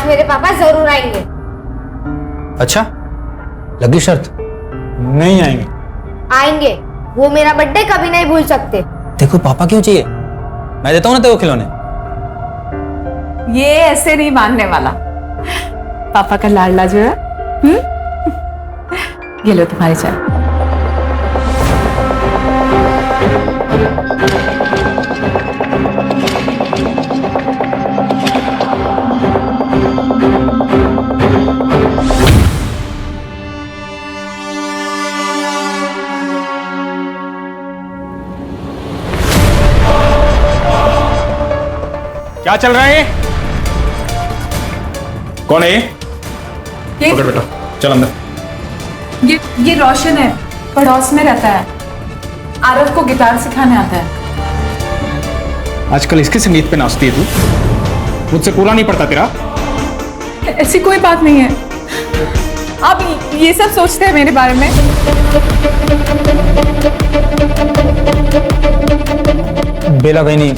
मेरे पापा जरूर आएंगे। अच्छा, लगी शर्त? नहीं आएंगे। आएंगे, वो मेरा बर्थडे कभी नहीं भूल सकते। देखो पापा क्यों चाहिए, मैं देता हूं ना तेरे को खिलौने। ये ऐसे नहीं मानने वाला। पापा का लाडला जो है। ये लो तुम्हारी चाय। क्या चल रहा है? कौन है ये? पकड़ बेटा, चल अंदर। ये रोशन है, पड़ोस में रहता है। आरव को गिटार सिखाने आता है। आजकल इसके संगीत पे नाचती है तू? मुझसे पूरा नहीं पड़ता तेरा? ऐसी कोई बात नहीं है, आप ये सब सोचते हैं मेरे बारे में। बेला भाई नहीं,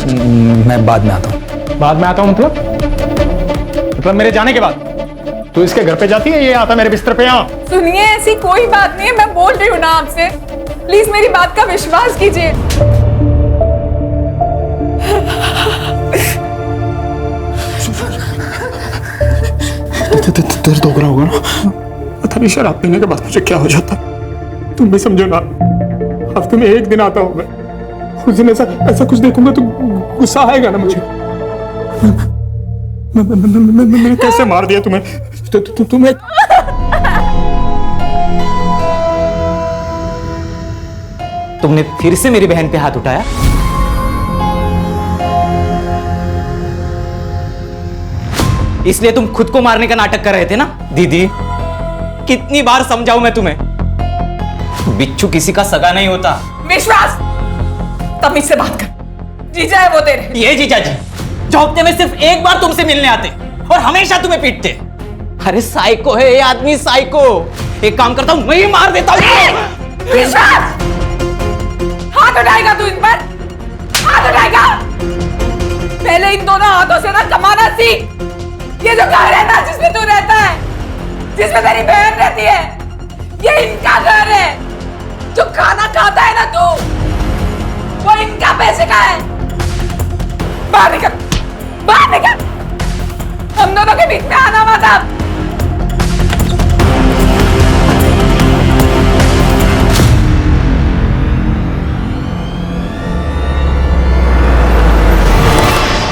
मैं बाद में आता हूँ। बाद में आता हूँ मतलब मेरे जाने के बाद? तू इसके घर पे जाती है, ये आता मेरे बिस्तर पे यहाँ? सुनिए, ऐसी कोई बात नहीं है, मैं बोल रही हूँ ना आपसे। प्लीज मेरी बात का विश्वास कीजिए। दर्द हो रहा होगा ना? पता नहीं शराब पीने के बाद मुझे क्या हो जाता, तुम भी समझो ना। हफ्ते में 1 दिन आता हूँ मैं, उस दिन ऐसा कुछ देखूंगा तो गुस्सा आएगा ना मुझे। मैंने कैसे मार दिया तुम्हें? तुम्हें तुमने फिर से मेरी बहन पे हाथ उठाया? इसलिए तुम खुद को मारने का नाटक कर रहे थे ना? दीदी, कितनी बार समझाऊं मैं तुम्हें? बिच्छू किसी का सगा नहीं होता। विश्वास, तमीज से बात कर। जीजा है वो तेरे। ये जीजा जी जो हफ्ते में सिर्फ एक बार तुमसे मिलने आते और हमेशा तुम्हें पीटते। अरे साइको है ये आदमी, साइको। एक काम करता हूं, मैं ही मार देता हूं। विश्वास, हाथ उठाएगा तू इन पर? हाथ उठाएगा? पहले इन दोनों हाथों से ना कमाना सीख। ये जो घर है ना जिसमें तू रहता है, जिसमें तेरी बहन रहती है, ये इनका घर है। जो खाना खाता है ना तू, वो इनका पैसे का है। बाहर निकल, बाहर निकल। हम दोनों के बीच में आना मत अब।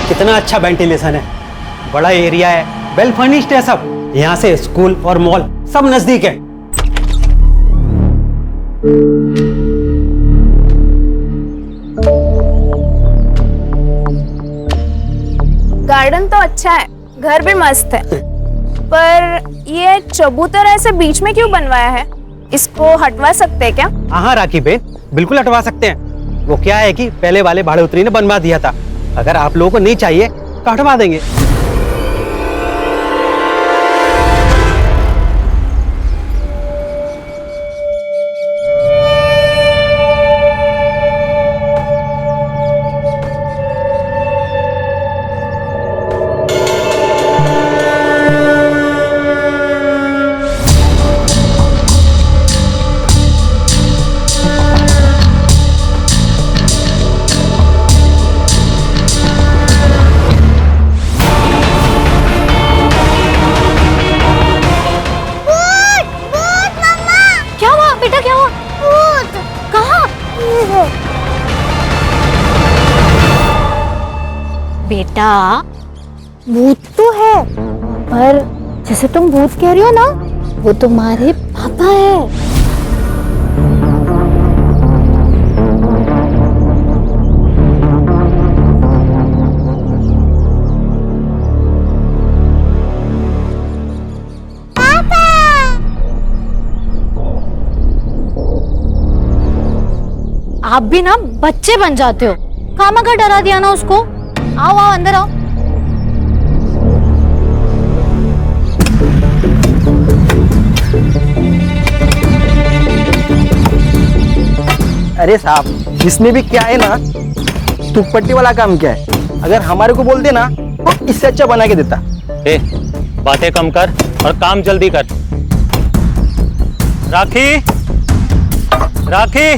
कितना अच्छा वेंटिलेशन है, बड़ा एरिया है, वेल फर्निश्ड है सब। यहाँ से स्कूल और मॉल सब नजदीक है। गार्डन तो अच्छा है, घर भी मस्त है, पर ये चबूतर ऐसे बीच में क्यों बनवाया है? इसको हटवा सकते हैं क्या? हाँ राखी बेन, बिल्कुल हटवा सकते हैं। वो क्या है कि पहले वाले भाड़े उतरी ने बनवा दिया था, अगर आप लोगों को नहीं चाहिए तो हटवा देंगे। बेटा, भूत तो है, पर जैसे तुम भूत कह रही हो ना, वो तुम्हारे पापा है। आप भी ना बच्चे बन जाते हो। खामखा डरा दिया ना उसको। आओ आओ अंदर आओ। अरे साहब, इसमें भी क्या है ना, टुकपट्टी वाला काम क्या है, अगर हमारे को बोल देना तो इससे अच्छा बना के देता। ए, बातें कम कर और काम जल्दी कर। राखी, राखी,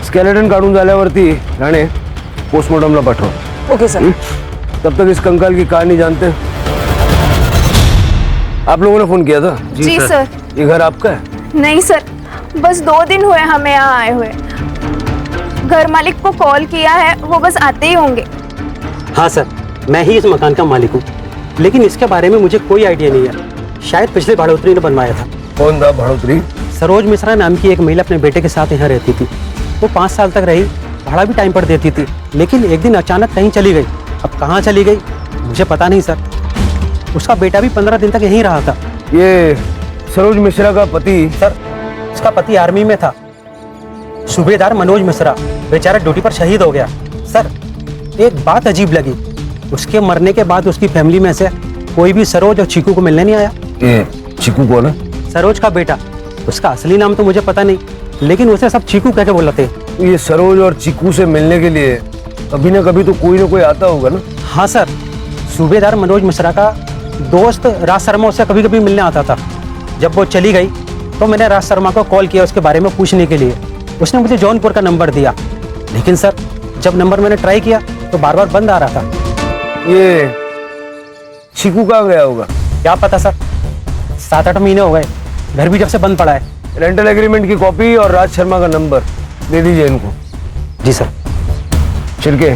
स्केलेटन काढून झाल्यावरती राणे पोस्टमॉर्टमला पाठव। Okay sir. तब तक इस कंकाल की कहानी जानते हैं। आप लोगों ने फोन किया था? जी सर। ये घर आपका है? नहीं सर, बस 2 दिन हुए हमें यहाँ आए हुए। घर मालिक को कॉल किया है, वो बस आते ही होंगे। हाँ सर, मैं ही इस मकान का मालिक हूँ, लेकिन इसके बारे में मुझे कोई आइडिया नहीं है। शायद पिछले भाड़ोतरी ने बनवाया था। कौन था भाड़ोतरी? सरोज मिश्रा नाम की एक महिला अपने बेटे के साथ यहाँ रहती थी। वो 5 साल तक रही, भाड़ा भी टाइम पर देती थी, लेकिन एक दिन अचानक कहीं चली गई। अब कहाँ चली गई मुझे पता नहीं सर। उसका बेटा भी 15 दिन तक यहीं रहा था। ये सरोज मिश्रा का पति? सर, उसका पति आर्मी में था, सूबेदार मनोज मिश्रा। बेचारा ड्यूटी पर शहीद हो गया। सर, एक बात अजीब लगी, उसके मरने के बाद उसकी फैमिली में से कोई भी सरोज और चीकू को मिलने नहीं आया। ये चीकू कौन है? सरोज का बेटा। उसका असली नाम तो मुझे पता नहीं, लेकिन उसे सब चीकू कह के बुलाते। ये सरोज और चीकू से मिलने के लिए कभी ना कभी तो कोई ना कोई आता होगा ना? हाँ सर, सूबेदार मनोज मिश्रा का दोस्त राज शर्मा उससे कभी कभी मिलने आता था। जब वो चली गई तो मैंने राज शर्मा को कॉल किया उसके बारे में पूछने के लिए। उसने मुझे जौनपुर का नंबर दिया, लेकिन सर जब नंबर मैंने ट्राई किया तो बार बार बंद आ रहा था। ये चीकू कहाँ गया होगा? क्या पता सर, 7-8 महीने हो गए, घर भी जब से बंद पड़ा है। रेंटल एग्रीमेंट की कॉपी और राज शर्मा का नंबर दे दीजिए इनको। जी सर। छिड़के,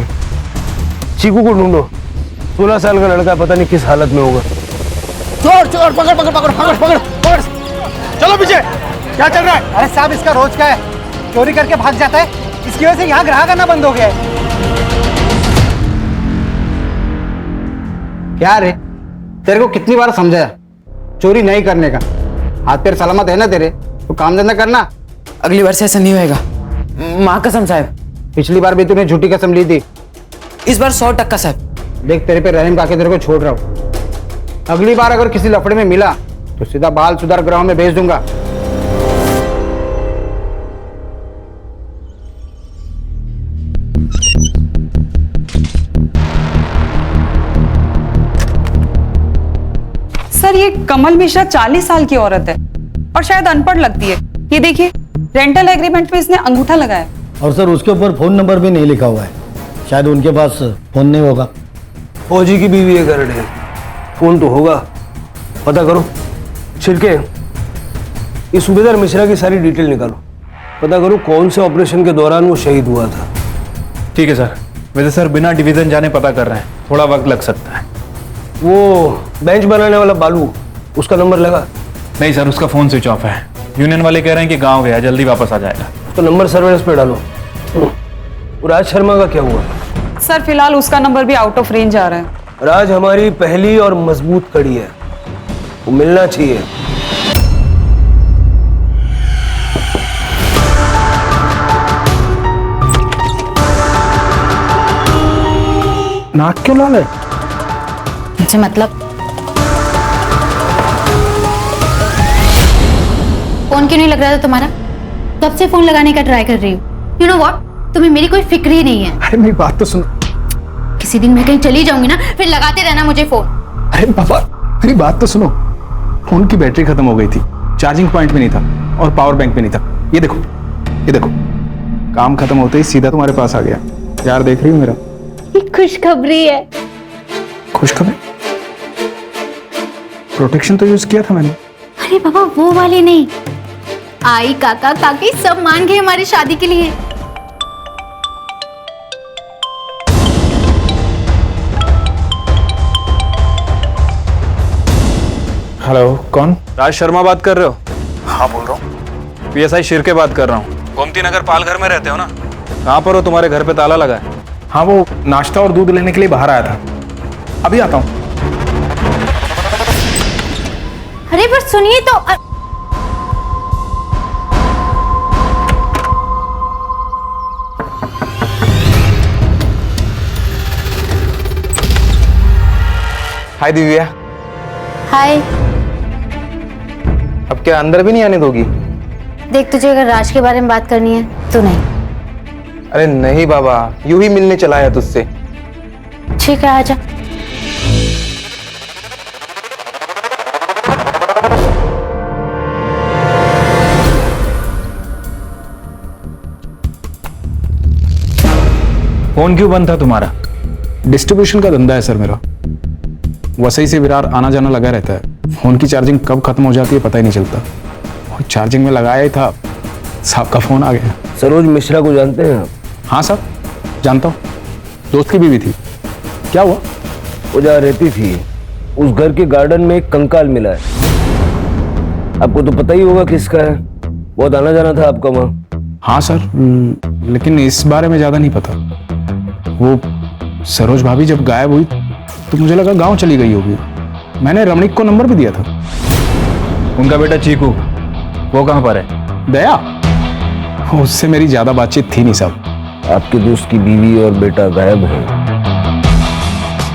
चीकू को ढूंढो। 16 साल का लड़का, पता नहीं किस हालत में होगा। चोर चोर, पकड़ पकड़ पकड़ पकड़ पकड़ पकड़, चलो पीछे। क्या चल रहा है? अरे साहब, इसका रोज का है, चोरी करके भाग जाता है, इसकी वजह से यहाँ ग्राहक आना बंद हो गया है। क्या रे, तेरे को कितनी बार समझाया चोरी नहीं करने का? हाथ पैर सलामत है ना तेरे, तो काम धंधा करना। अगली बार से ऐसा नहीं होएगा, माँ कसम साहब। पिछली बार भी तूने झूठी कसम ली थी, इस बार 100% साहब। देख, तेरे पे रहम करके तेरे को छोड़ रहा हूँ। अगली बार अगर किसी लफड़े में मिला तो सीधा बाल सुधार गृह में भेज दूंगा। सर, ये कमल मिश्रा 40 साल की औरत है और शायद अनपढ़ लगती है। ये देखिए, रेंटल एग्रीमेंट पे इसने अंगूठा लगाया। और सर, उसके ऊपर फोन नंबर भी नहीं लिखा हुआ है, शायद उनके पास फोन नहीं होगा। फौजी की बीवी है गरडे, फोन तो होगा, पता करो। छिड़के, इस सूबेदार मिश्रा की सारी डिटेल निकालो, पता करो कौन से ऑपरेशन के दौरान वो शहीद हुआ था। ठीक है सर। वैसे सर बिना डिवीजन जाने पता कर रहे हैं, थोड़ा वक्त लग सकता है। वो बेंच बनाने वाला बालू, उसका नंबर लगा? नहीं सर, उसका फोन स्विच ऑफ है। यूनियन वाले कह रहे हैं कि गांव गया, जल्दी वापस आ जाएगा। तो नंबर सर्वेलेंस पे डालो। राज शर्मा का क्या हुआ? सर, फिलहाल उसका नंबर भी आउट ऑफ रेंज आ रहा है। राज हमारी पहली और मजबूत कड़ी है, वो मिलना चाहिए। नाक क्यों लाल है? मुझसे मतलब? फोन क्यों नहीं लग रहा था तुम्हारा? कब से फोन लगाने का ट्राई कर रही हूँ। यू नो व्हाट, तुम्हें मेरी कोई फिक्र ही नहीं है। अरे मेरी बात तो सुनो। किसी दिन मैं कहीं चली जाऊंगी ना, फिर लगाते रहना मुझे फोन। अरे पापा, मेरी बात तो सुनो। फोन की बैटरी खत्म हो गई थी, चार्जिंग पॉइंट भी नहीं था और पावर बैंक भी नहीं था। ये देखो, ये देखो, काम खत्म होते ही सीधा तुम्हारे पास आ गया। यार देख रही हो मेरा? ये खुशखबरी है। खुशखबरी? प्रोटेक्शन तो यूज किया था मैंने। अरे बाबा, वो वाले नहीं। आई, काका काकी सब मान गए हमारी शादी के लिए। हेलो, कौन? राज शर्मा बात कर रहे हो? हाँ बोल रहा हूँ। PSI शिरके बात कर रहा हूँ। गोमती नगर पालघर में रहते हो ना? कहाँ पर हो? तुम्हारे घर पे ताला लगा है। हाँ, वो नाश्ता और दूध लेने के लिए बाहर आया था, अभी आता हूँ। अरे पर सुनिए तो। हाय दिव्या। हाय। अब क्या अंदर भी नहीं आने दोगी? देख, तुझे अगर राज के बारे में बात करनी है तो नहीं। अरे नहीं बाबा, यूं ही मिलने चला है तुझसे। ठीक है, आजा। फोन क्यों बंद था तुम्हारा? डिस्ट्रीब्यूशन का धंधा है सर मेरा, वसई से विरार आना जाना लगा रहता है। फोन की चार्जिंग कब खत्म हो जाती है पता ही नहीं चलता। और चार्जिंग में लगाया ही था, साहब का फोन आ गया। सरोज मिश्रा को जानते हैं आप? हाँ सर, जानता हूँ, दोस्त की बीवी थी। क्या हुआ? वो जहाँ रहती थी उस घर के गार्डन में एक कंकाल मिला है। आपको तो पता ही होगा किसका है, बहुत आना जाना था आपका वहाँ। हाँ सर, लेकिन इस बारे में ज्यादा नहीं पता। वो सरोज भाभी जब गायब हुई तो मुझे लगा गांव चली गई होगी। मैंने रमणीक को नंबर भी दिया था। उनका बेटा चीकू, वो कहाँ पर है? दया, उससे मेरी ज्यादा बातचीत थी नहीं साहब। आपके दोस्त की बीवी और बेटा गायब है,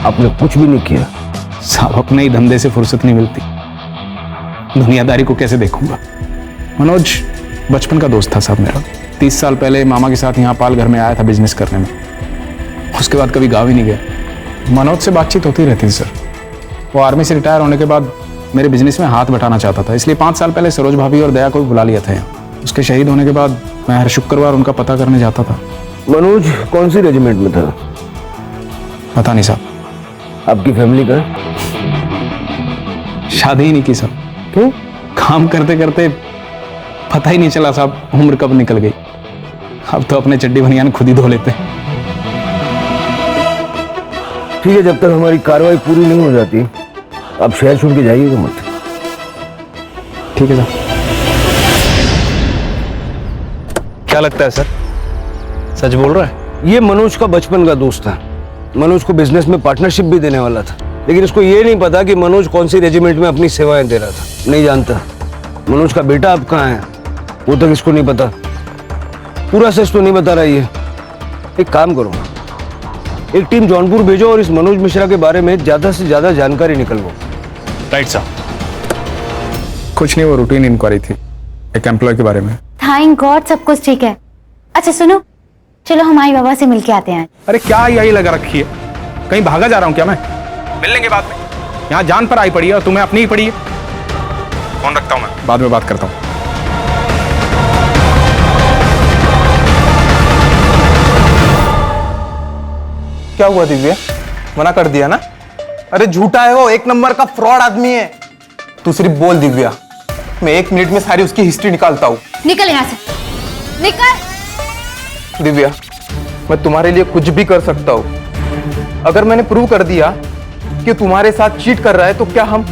आपने कुछ भी नहीं किया? साहब, अपने ही धंधे से फुर्सत नहीं मिलती, दुनियादारी को कैसे देखूंगा। मनोज बचपन का दोस्त था साहब मेरा। 30 साल पहले मामा के साथ यहाँ पालघर में आया था बिजनेस करने में, उसके बाद कभी गाँव ही नहीं गया। मनोज से बातचीत होती रहती थी सर। वो आर्मी से रिटायर होने के बाद मेरे बिजनेस में हाथ बटाना चाहता था, इसलिए 5 साल पहले सरोज भाभी और दया को भी बुला लिया था यहाँ। उसके शहीद होने के बाद मैं हर शुक्रवार उनका पता करने जाता था। मनोज कौन सी रेजिमेंट में था? पता नहीं साहब। आपकी फैमिली का? शादी ही नहीं की साहब। क्यों? काम करते करते पता ही नहीं चला साहब, उम्र कब निकल गई। अब तो अपने चड्डी बनियान खुद ही धो लेते हैं। ठीक है, जब तक हमारी कार्रवाई पूरी नहीं हो जाती आप शहर छोड़ के जाइएगा मत। ठीक है सर। क्या लगता है सर, सच बोल रहा है? ये मनोज का बचपन का दोस्त था। मनोज को बिजनेस में पार्टनरशिप भी देने वाला था, लेकिन उसको ये नहीं पता कि मनोज कौन सी रेजिमेंट में अपनी सेवाएं दे रहा था। नहीं जानता। मनोज का बेटा अब कहाँ है वो तक इसको नहीं पता। पूरा सच तो नहीं बता रहा ये। एक काम करो, एक टीम जौनपुर भेजो और इस मनोज मिश्रा के बारे में ज्यादा से ज्यादा जानकारी निकलवाओ। Right sir. कुछ नहीं, वो रूटीन इंक्वायरी थी एक एम्प्लॉय के बारे में। थैंक गॉड सब कुछ ठीक है। अच्छा सुनो, चलो हमारी बाबा से मिलके आते हैं। अरे क्या यही लगा रखी है, कहीं भागा जा रहा हूँ क्या मैं? मिल लेंगे बाद में। यहाँ जान पर आई पड़ी है और तुम्हें अपनी ही पड़ी है। फोन रखता हूँ मैं, बाद में बात करता हूँ। क्या हुआ दिव्या, मना कर दिया ना? अरे झूठा है वो, एक नंबर का फ्रॉड आदमी है। तू सिर्फ बोल दिव्या, मैं 1 मिनट में सारी उसकी हिस्ट्री निकालता हूँ। निकल यहाँ से, निकल। दिव्या, मैं तुम्हारे लिए कुछ भी कर सकता हूँ। अगर मैंने प्रूव कर दिया कि तुम्हारे साथ चीट कर रहा है तो क्या हम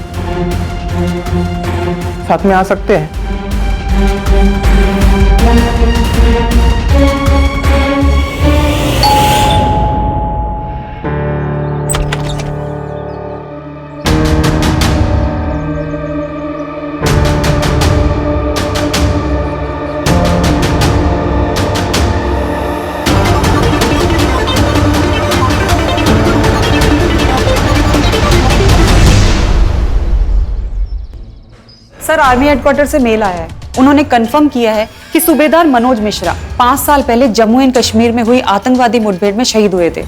साथ में आ सकते हैं? सर, आर्मी हेडक्वार्टर से मेल आया है। उन्होंने कंफर्म किया है कि सूबेदार मनोज मिश्रा 5 साल पहले जम्मू एंड कश्मीर में हुई आतंकवादी मुठभेड़ में शहीद हुए थे।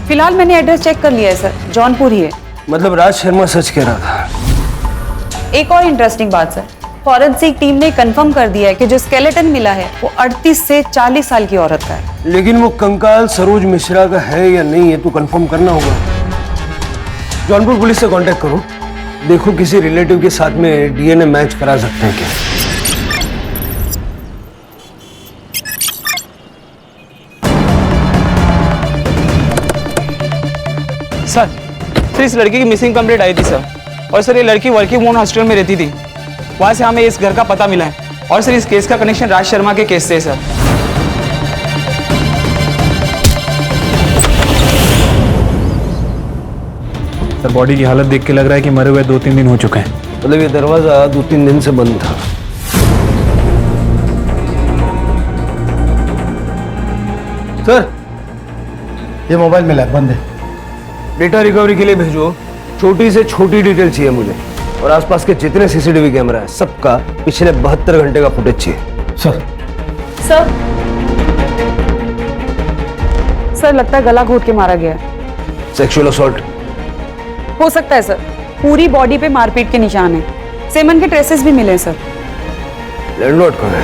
फिलहाल मैंने एड्रेस चेक कर लिया है सर, जौनपुर ही है। मतलब राज शर्मा सच कह रहा था। एक और इंटरेस्टिंग बात सर, फॉरेंसिक टीम ने कंफर्म कर दिया है कि जो स्केलेटन मिला है वो 38 से 40 साल की औरत का है। लेकिन वो कंकाल सरोज मिश्रा का है या नहीं, ये तो कंफर्म करना होगा। जौनपुर पुलिस से कांटेक्ट करो, देखो किसी रिलेटिव के साथ में डीएनए मैच करा सकते हैं क्या। सर, इस लड़की की मिसिंग कंप्लेंट आई थी सर, और सर ये लड़की वर्किंग वुमेन हॉस्टल में रहती थी। वहां से हमें इस घर का पता मिला है, और सर इस केस का कनेक्शन राज शर्मा के केस से है सर। सर, बॉडी की हालत देख के लग रहा है कि मरे हुए 2-3 दिन हो चुके हैं। मतलब ये दरवाजा 2-3 दिन से बंद था। सर, ये मोबाइल मिला है, बंद है। डेटा रिकवरी के लिए भेजो, छोटी से छोटी डिटेल चाहिए मुझे, और आसपास के जितने सीसीटीवी कैमरा है सबका पिछले 72 घंटे का फुटेज चाहिए। सर। सर लगता है गला घोट के मारा गया है। सेक्सुअल असॉल्ट हो सकता है सर, पूरी बॉडी पे मारपीट के निशान है। सेमन के ट्रेसेस भी मिले सर। लैंडलॉर्ड कौन है?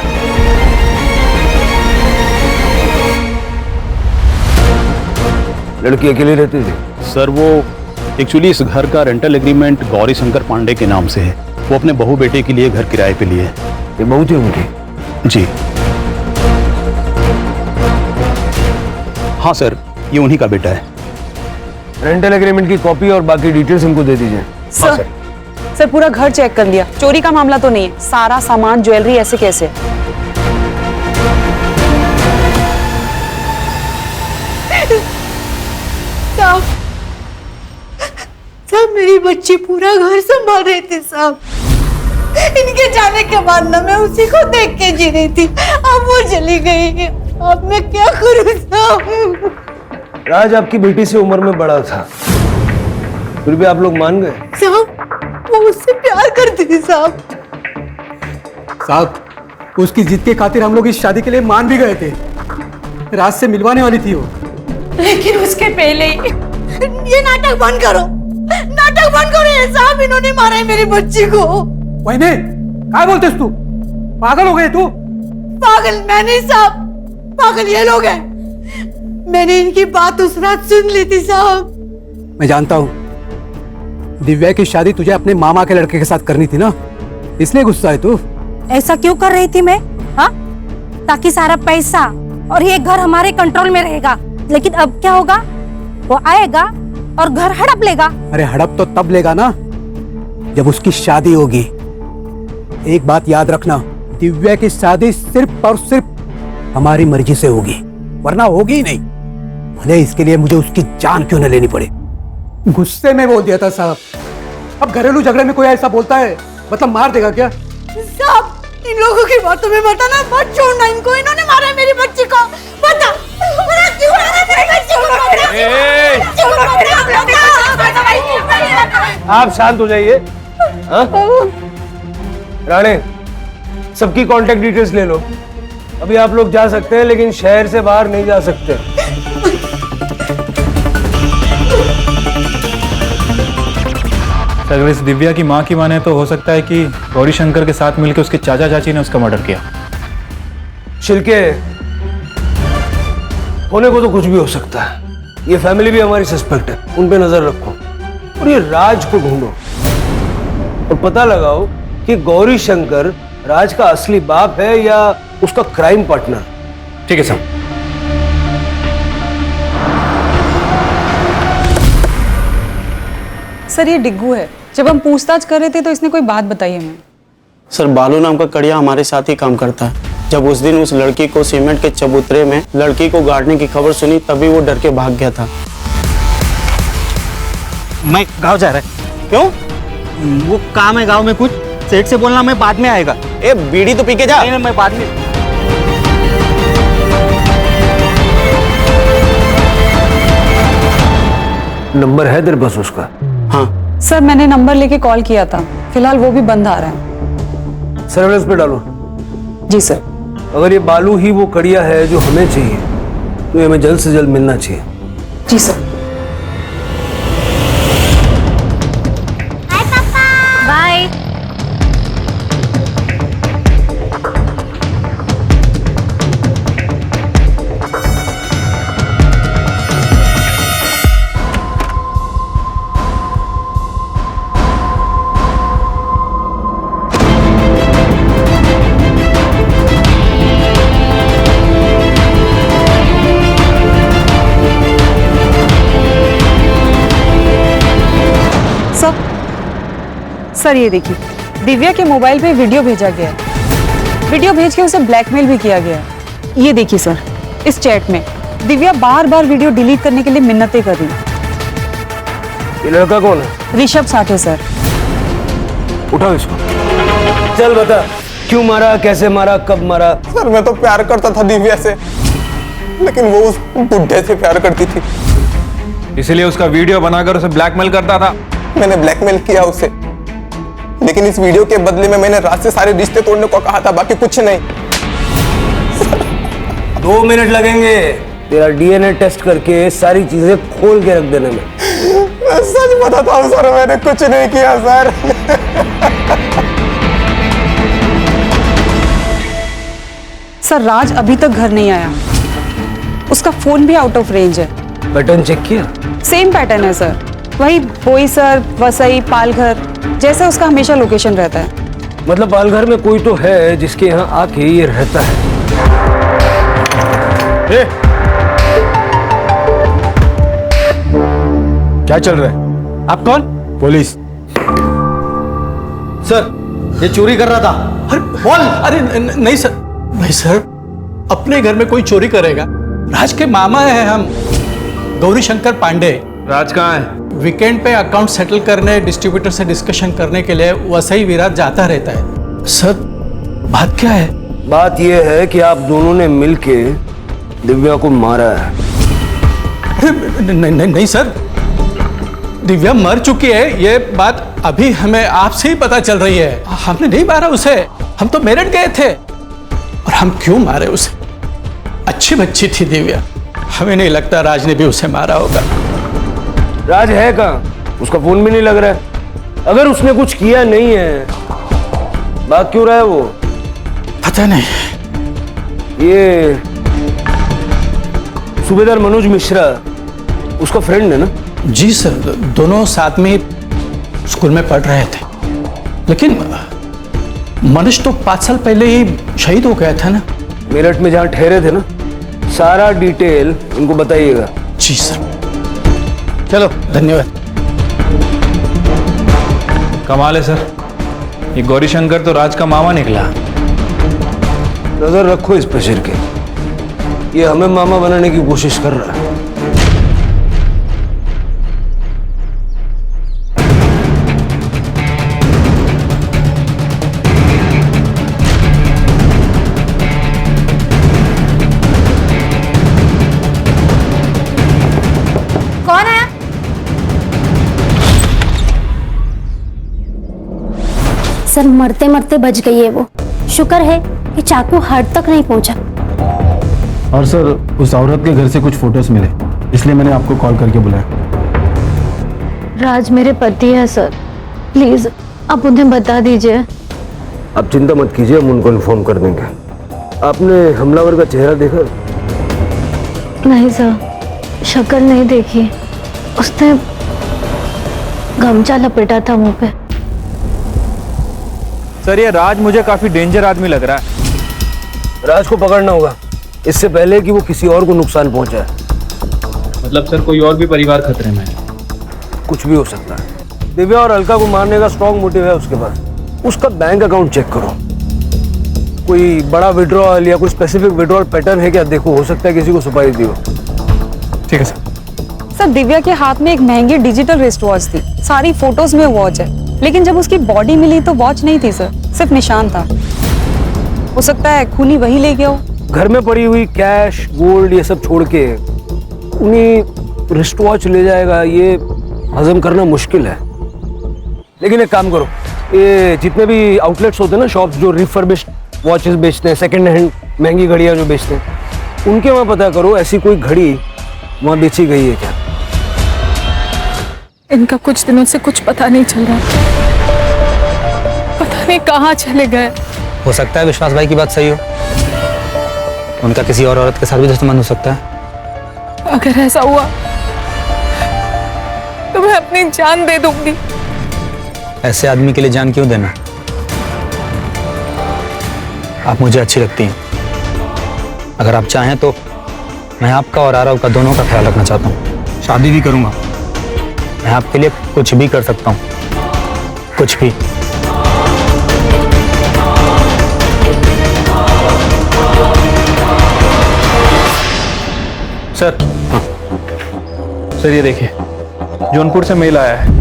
लड़की अकेली रहती थी? सर वो एक्चुअली इस घर का रेंटल एग्रीमेंट गौरी शंकर पांडे के नाम से है। वो अपने बहू बेटे के लिए घर किराए पे लिए है। ये बहू थी उनकी? जी हाँ सर, ये उन्हीं का बेटा है। रेंटल एग्रीमेंट की कॉपी और बाकी डिटेल्स इनको दे दीजिए। सर पूरा घर चेक कर लिया, चोरी का मामला तो नहीं है। सारा सामान ज्वेलरी ऐसे कैसे? साहब मेरी बच्ची पूरा घर संभाल रही थी साहब। इनके जाने के बाद ना मैं उसी को देख के जी रही थी। अब वो चली गई, अब मैं क्या करूं साहब? राज आपकी बेटी से उम्र में बड़ा था, फिर भी आप लोग मान गए? साहब वो उससे प्यार करती थी साहब। साहब उसकी जिद के खातिर हम लोग इस शादी के लिए मान भी गए थे। राज से मिलवाने वाली थी वो, लेकिन उसके पहले ही ये नाटक बंद करो, नाटक बंद करो। ये साहब इन्होंने मारा है मेरी बच्ची को। वहीने क्या बोलते तू? पागल हो गए तू? पागल मैं नहीं साहब, पागल ये लोग हैं। मैंने इनकी बात उस रात सुन ली थी साहब। मैं जानता हूँ दिव्या की शादी तुझे अपने मामा के लड़के के साथ करनी थी ना, इसलिए गुस्सा है तू। ऐसा क्यों कर रही थी मैं? हाँ, ताकि सारा पैसा और ये घर हमारे कंट्रोल में रहेगा। लेकिन अब क्या होगा? वो आएगा और घर हड़प लेगा। अरे हड़प तो तब लेगा ना जब उसकी शादी होगी। एक बात याद रखना, दिव्या की शादी सिर्फ और सिर्फ हमारी मर्जी से होगी, वरना होगी ही नहीं, भले इसके लिए मुझे उसकी जान क्यों न लेनी पड़े। गुस्से में बोल दिया था साहब। अब घरेलू झगड़े में कोई ऐसा बोलता है मतलब मार देगा क्या? साहब, इन लोगों की बातों में मत आना, मत छोड़ना इनको। इन्होंने मारा है मेरी बच्ची को। बता क्यों मारा मेरी बच्ची को? आप शांत हो जाइए। राणे, सबकी कांटेक्ट डिटेल्स ले लो। अभी आप लोग जा सकते हैं लेकिन शहर से बाहर नहीं जा सकते। अगर इस दिव्या की माँ की माने तो हो सकता है कि गौरी शंकर के साथ मिलकर उसके चाचा चाची ने उसका मर्डर किया। छिलके होने को तो कुछ भी हो सकता है। ये फैमिली भी हमारी सस्पेक्ट है, उन पे नजर रखो और ये राज को ढूंढो और पता लगाओ कि गौरी शंकर राज का असली बाप है या उसका क्राइम पार्टनर। ठीक है साहब। सर ये डिग्गू है। जब हम पूछताछ कर रहे थे तो इसने कोई बात बताई हमें। सर बालू नाम का कड़िया हमारे साथ ही काम करता है। जब उस दिन उस लड़की को सीमेंट के चबूतरे में लड़की को गाड़ने की खबर सुनी तभी वो डर के भाग गया था। मैं गांव जा रहा है। क्यों? वो काम है गांव में कुछ, सेठ से बोलना मैं बाद में आएगा। ए बीड़ी तो पी के जा। नहीं, मैं बाद में। नंबर है तेरे पास उसका? हाँ सर मैंने नंबर लेके कॉल किया था, फिलहाल वो भी बंद आ रहा है। सर्वेलेंस पे डालो। जी सर। अगर ये बालू ही वो कड़िया है जो हमें चाहिए तो ये हमें जल्द से जल्द मिलना चाहिए। जी सर। बाय। सर ये देखिए, दिव्या के मोबाइल पे वीडियो भेजा गया है। वीडियो भेज के उसे ब्लैकमेल भी किया गया है। ये देखिए सर, इस चैट में दिव्या बार बार वीडियो डिलीट करने के लिए मिन्नतें कर रही है। ये लड़का कौन है? ऋषभ साठे सर। उठाओ इसको। चल बता, क्यों मारा, कैसे मारा, कब मारा? सर मैं तो प्यार करता था दिव्या से, लेकिन वो उस बुड्ढे से प्यार करती थी, इसलिए उसका वीडियो बनाकर उसे ब्लैकमेल करता था। मैंने ब्लैकमेल किया उसे, लेकिन इस वीडियो के बदले में मैंने रात से सारे रिश्ते तोड़ने को कहा था, बाकी कुछ नहीं। 2 मिनट लगेंगे तेरा डीएनए टेस्ट करके सारी चीजें खोल के रख देने में। मैं सच बताता हूँ सर, मैंने कुछ नहीं किया सर। सर राज अभी तक घर नहीं आया, उसका फोन भी आउट ऑफ रेंज है। पैटर्न चेक किया? सेम पैटर्न है सर, वही बोईसर, वसई, पालघर जैसा उसका हमेशा लोकेशन रहता है। मतलब पालघर में कोई तो है जिसके यहाँ आके ये रहता है। क्या चल रहा है? आप कौन? पुलिस। सर ये चोरी कर रहा था। अरे बोल। अरे नहीं सर, नहीं सर, अपने घर में कोई चोरी करेगा? राज के मामा हैं हम, गौरी शंकर पांडे। राज कहाँ है? वीकेंड पे अकाउंट सेटल करने, डिस्ट्रीब्यूटर से डिस्कशन करने के लिए वसई विराट जाता रहता है। सर बात क्या है? बात यह है कि आप दोनों ने मिलके दिव्या को मारा है। नहीं सर, दिव्या मर चुकी है, ये बात अभी हमें आपसे ही पता चल रही है। हमने नहीं मारा उसे, हम तो मेरठ गए थे। और हम क्यों मारे उसे? अच्छी बच्ची थी दिव्या, हमें नहीं लगता राज ने भी उसे मारा होगा। राज है कहाँ? उसका फोन भी नहीं लग रहा है। अगर उसने कुछ किया नहीं है, बात क्यों रहा है वो? पता नहीं। ये सूबेदार मनोज मिश्रा उसका फ्रेंड है ना? जी सर, दोनों साथ में स्कूल में पढ़ रहे थे, लेकिन मनोज तो 5 साल पहले ही शहीद हो गया था ना। मेरठ में जहाँ ठहरे थे ना, सारा डिटेल उनको बताइएगा। जी सर। चलो धन्यवाद। कमाल है सर, ये गौरी शंकर तो राज का मामा निकला। नजर रखो इस पे सिर के, ये हमें मामा बनाने की कोशिश कर रहा है। कौन है? सर मरते मरते बच गई है वो। शुक्र है कि चाकू हार्ट तक नहीं पहुंचा। और सर उस औरत के घर से कुछ फोटोज मिले, इसलिए मैंने आपको कॉल करके बुलाया। राज मेरे पति है सर, प्लीज आप उन्हें बता दीजिए। आप चिंता मत कीजिए, हम उनको इन्फॉर्म कर देंगे। आपने हमलावर का चेहरा देखा? नहीं सर, शक्ल नहीं देखी। उसने गमछा लपेटा था मुंह पे। सर ये राज मुझे काफी डेंजर आदमी लग रहा है। राज को पकड़ना होगा इससे पहले कि वो किसी और को नुकसान पहुंचाए। मतलब सर कोई और भी परिवार खतरे में है? कुछ भी हो सकता है। दिव्या और अलका को मारने का स्ट्रॉन्ग मोटिव है उसके पास। उसका बैंक अकाउंट चेक करो, कोई बड़ा विड्रॉल या कोई स्पेसिफिक विड्रॉल पैटर्न है क्या देखो, हो सकता है किसी को सुपारी दी हो। ठीक है सर। सर दिव्या के हाथ में एक महंगी डिजिटल रिस्ट वॉच थी, सारी फोटोज में वॉच है, लेकिन जब उसकी बॉडी मिली तो वॉच नहीं थी सर, सिर्फ निशान था। हो सकता है खूनी वही ले गया हो। घर में पड़ी हुई कैश गोल्ड ये सब छोड़ के उन्हीं रिस्ट वॉच ले जाएगा, ये हजम करना मुश्किल है। लेकिन एक काम करो, ये जितने भी आउटलेट्स होते हैं ना, शॉप्स जो रिफर्बिश्ड वॉचेस बेचते हैं, सेकंड हैंड महंगी घड़ियां जो बेचते हैं, उनके वहां पता करो ऐसी कोई घड़ी वहां बेची गई है क्या। इनका कुछ दिनों से कुछ पता नहीं चल रहा, पता नहीं कहाँ चले गए। हो सकता है विश्वास भाई की बात सही हो, उनका किसी और औरत के साथ भी दुश्मन हो सकता है। अगर ऐसा हुआ तो मैं अपनी जान दे दूंगी। ऐसे आदमी के लिए जान क्यों देना? आप मुझे अच्छी लगती हैं, अगर आप चाहें तो मैं आपका और आरव का दोनों का ख्याल रखना चाहता हूँ। शादी भी करूंगा, मैं आपके लिए कुछ भी कर सकता हूँ, कुछ भी। सर सर ये देखिए, जौनपुर से मेल आया है।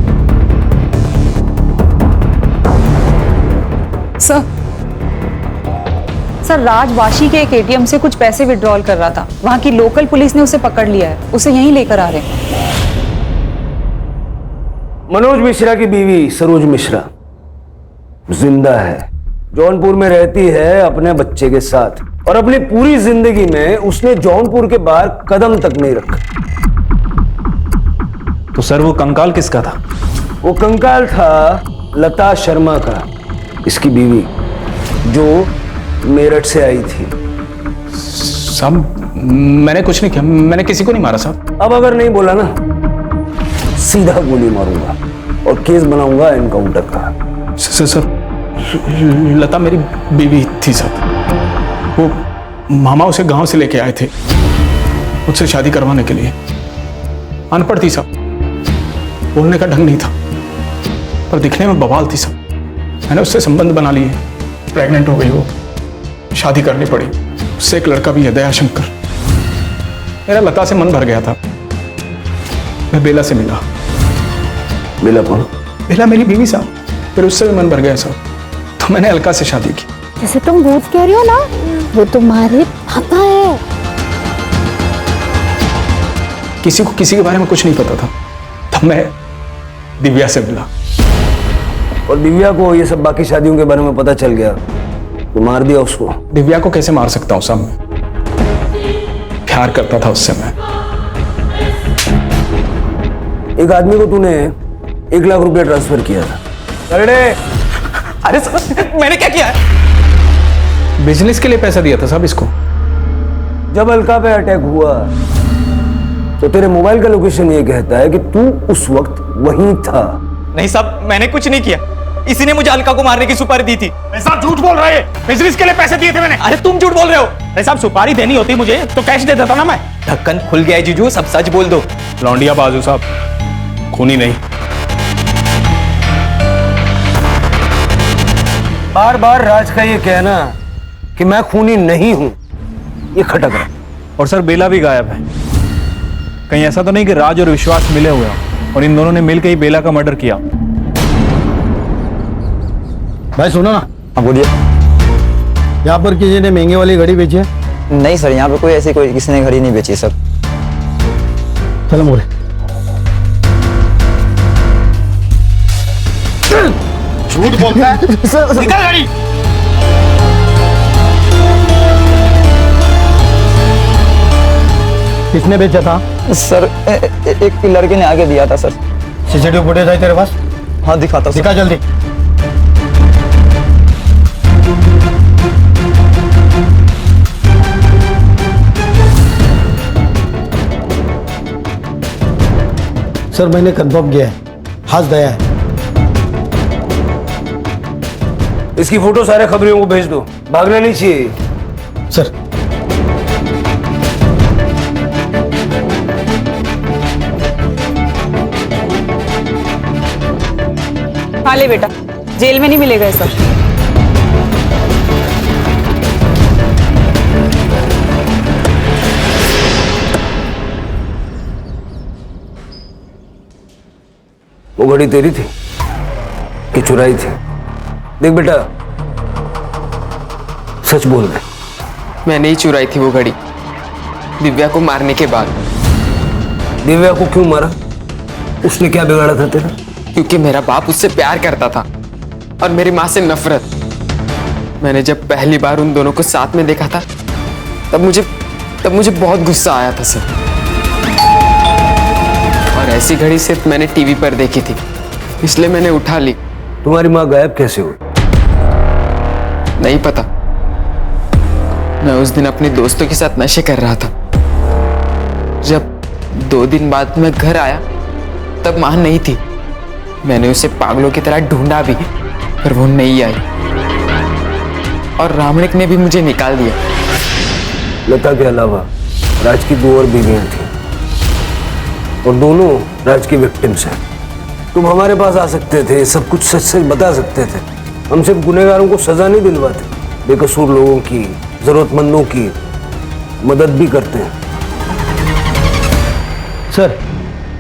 सर राज वाशी के एक एटीएम से कुछ पैसे विड्रॉल कर रहा था, वहां की लोकल पुलिस ने उसे पकड़ लिया है, उसे यहीं लेकर आ रहे हैं। मनोज मिश्रा की बीवी सरोज मिश्रा जिंदा है, जौनपुर में रहती है अपने बच्चे के साथ, और अपनी पूरी जिंदगी में उसने जौनपुर के बाहर कदम तक नहीं रखा। तो सर वो कंकाल किसका था? वो कंकाल था लता शर्मा का, इसकी बीवी, जो मेरठ से आई थी। साहब मैंने कुछ नहीं किया, मैंने किसी को नहीं मारा साहब। अब अगर नहीं बोला ना, सीधा गोली मारूंगा और केस बनाऊंगा एनकाउंटर का। सर लता मेरी बीवी थी साहब, वो मामा उसे गांव से लेके आए थे मुझसे शादी करवाने के लिए। अनपढ़ थी साहब, बोलने का ढंग नहीं था, पर दिखने में बवाल थी साहब। मैंने उससे संबंध बना लिए, प्रेग्नेंट हो गई वो, शादी करनी पड़ी। उससे एक लड़का भी है, दयाशंकर। मेरा लता से मन भर गया था, मैं बेला से मिला। बेला कौन? बेला मेरी बीवी साहब, फिर उससे भी मन भर गया साहब, तो मैंने अलका से शादी की। जैसे तुम भूत कह रही हो ना, वो तुम्हारे पापा है। किसी को किसी के बारे में कुछ नहीं पता था, तब मैं दिव्या से मिला। और दिव्या को ये सब बाकी शादियों के बारे में पता चल गया तो मार दिया उसको। दिव्या को कैसे मार सकता हूँ साहब, मैं प्यार करता था उससे। मैं एक आदमी को तूने 1 लाख रुपया ट्रांसफर किया था। अरे सर मैंने क्या किया है? बिजनेस के लिए पैसा दिया था साहब इसको। जब अलका पे अटैक हुआ तो तेरे मोबाइल का लोकेशन ये कहता है कि तू उस वक्त वहीं था। नहीं साहब मैंने कुछ नहीं किया, इसी ने मुझे अलका को मारने की सुपारी दी थी। साहब झूठ बोल रहे हैं, बिजनेस के लिए पैसे दिए थे मैंने। अरे तुम झूठ बोल रहे हो। अरे साहब सुपारी देनी होती मुझे तो कैश दे देता ना मैं। ढक्कन खुल गया है जीजू, सब सच बोल दो। लौंडिया बाजू साहब, खूनी नहीं। बार बार राज का ये कहना कि मैं खूनी नहीं हूं, ये खटक रहा। और सर बेला भी गायब है। कहीं ऐसा तो नहीं कि राज और विश्वास मिले हुए हैं और इन दोनों ने मिलकर ही बेला का मर्डर किया? भाई सुनो ना। हाँ बोलिए। यहाँ पर किसी ने महंगे वाली घड़ी बेची है? नहीं सर, यहाँ पे कोई ऐसी कोई किसी ने घड़ी नहीं बेची सर। चलो मोरे। झूठ बोलता है। निकाल गाड़ी। किसने बेचा था? सर एक लड़के ने आगे दिया था सर। सीसीटीवी फुटेज है तेरे पास? हाँ दिखाता हूँ। दिखा जल्दी। सर मैंने कंफर्म किया है, हाथ दया है। इसकी फोटो सारे खबरियों को भेज दो, भागना नहीं चाहिए। सर हाँ ले बेटा, जेल में नहीं मिलेगा ये सब। वो घड़ी तेरी थी कि चुराई थी? देख बेटा, सच बोल दे। मैं नहीं चुराई थी वो घड़ी, दिव्या को मारने के बाद। दिव्या को क्यों मारा? उसने क्या बिगाड़ा था तेरा? क्योंकि मेरा बाप उससे प्यार करता था और मेरी माँ से नफरत। मैंने जब पहली बार उन दोनों को साथ में देखा था तब मुझे बहुत गुस्सा आया था सर। और ऐसी घड़ी सिर्फ मैंने टीवी पर देखी थी, इसलिए मैंने उठा ली। तुम्हारी माँ गायब कैसे हुई? नहीं पता। मैं उस दिन अपने दोस्तों के साथ नशे कर रहा था। जब 2 दिन बाद मैं घर आया तब माँ नहीं थी। मैंने उसे पागलों की तरह ढूंढा भी, पर वो नहीं आई और रामनिक ने भी मुझे निकाल दिया। लता के अलावा राज की 2 और बीवियां थी और दोनों राज की विक्टिम्स हैं। तुम हमारे पास आ सकते थे, सब कुछ सच सच बता सकते थे। हम सिर्फ गुनहगारों को सजा नहीं दिलवाते, बेकसूर लोगों की, जरूरतमंदों की मदद भी करते हैं। सर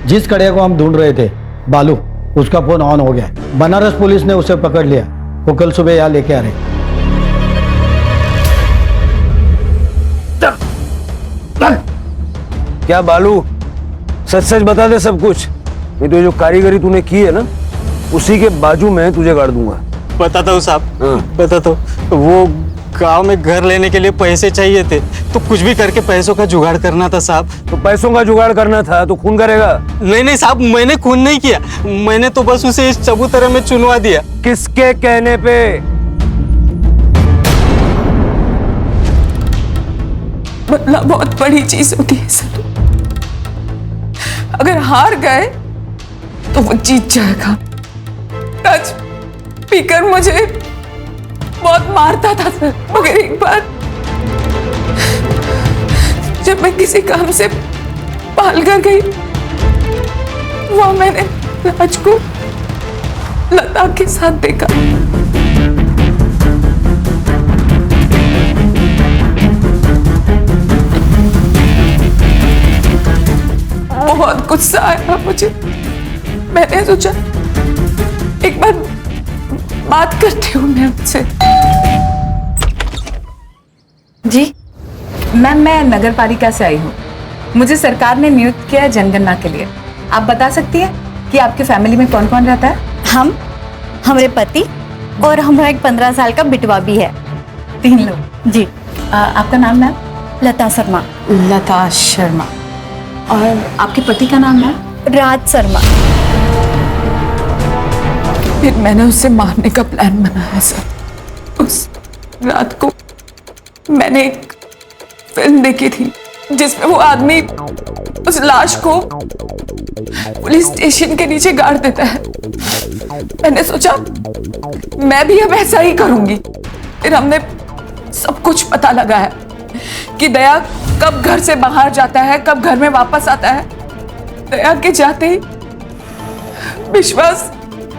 जिस कड़िया को हम ढूंढ रहे थे, बालू, उसका फोन ऑन हो गया है। बनारस पुलिस ने उसे पकड़ लिया। वो कल सुबह यहाँ लेके आ रहे। क्या बालू, सच सच बता दे सब कुछ, नहीं तो जो कारीगरी तूने की है ना, उसी के बाजू में तुझे गाड़ दूंगा। बताता हूँ साहब, बताता हूँ। वो गांव में घर लेने के लिए पैसे चाहिए थे, तो कुछ भी करके पैसों का जुगाड़ करना था साहब। तो पैसों का जुगाड़ करना था तो खून करेगा? नहीं साहब, मैंने खून नहीं किया। मैंने तो बस उसे इस चबूतरे में चुनवा दिया। किसके कहने पे? बदला बहुत बड़ी चीज होती है सर। अगर हार गए तो वो जीत जाएगा। आज पीकर मुझे बहुत मारता था सर, मगर एक बार जब मैं किसी काम से पाल कर गई, वहां मैंने राज को लता के साथ देखा। बहुत गुस्सा आया मुझे। मैंने सोचा एक बार बात करती हूँ मैं उनसे। जी मैम, मैं नगर पालिका से आई हूँ। मुझे सरकार ने नियुक्त किया है जनगणना के लिए। आप बता सकती हैं कि आपकी फैमिली में कौन कौन रहता है? हम, हमारे पति और हमारा एक 15 साल का बिटवा भी है। 3 लोग। जी। आपका नाम मैम? लता शर्मा। लता शर्मा। और आपके पति का नाम है? राज शर्मा। फिर मैंने उसे मारने का प्लान बनाया सर। उस रात को मैंने एक फिल्म देखी थी जिसमें वो आदमी उस लाश को पुलिस स्टेशन के नीचे गाड़ देता है। मैंने सोचा मैं भी अब ऐसा ही करूंगी। फिर हमने सब कुछ पता लगाया कि दया कब घर से बाहर जाता है, कब घर में वापस आता है। दया के जाते ही विश्वास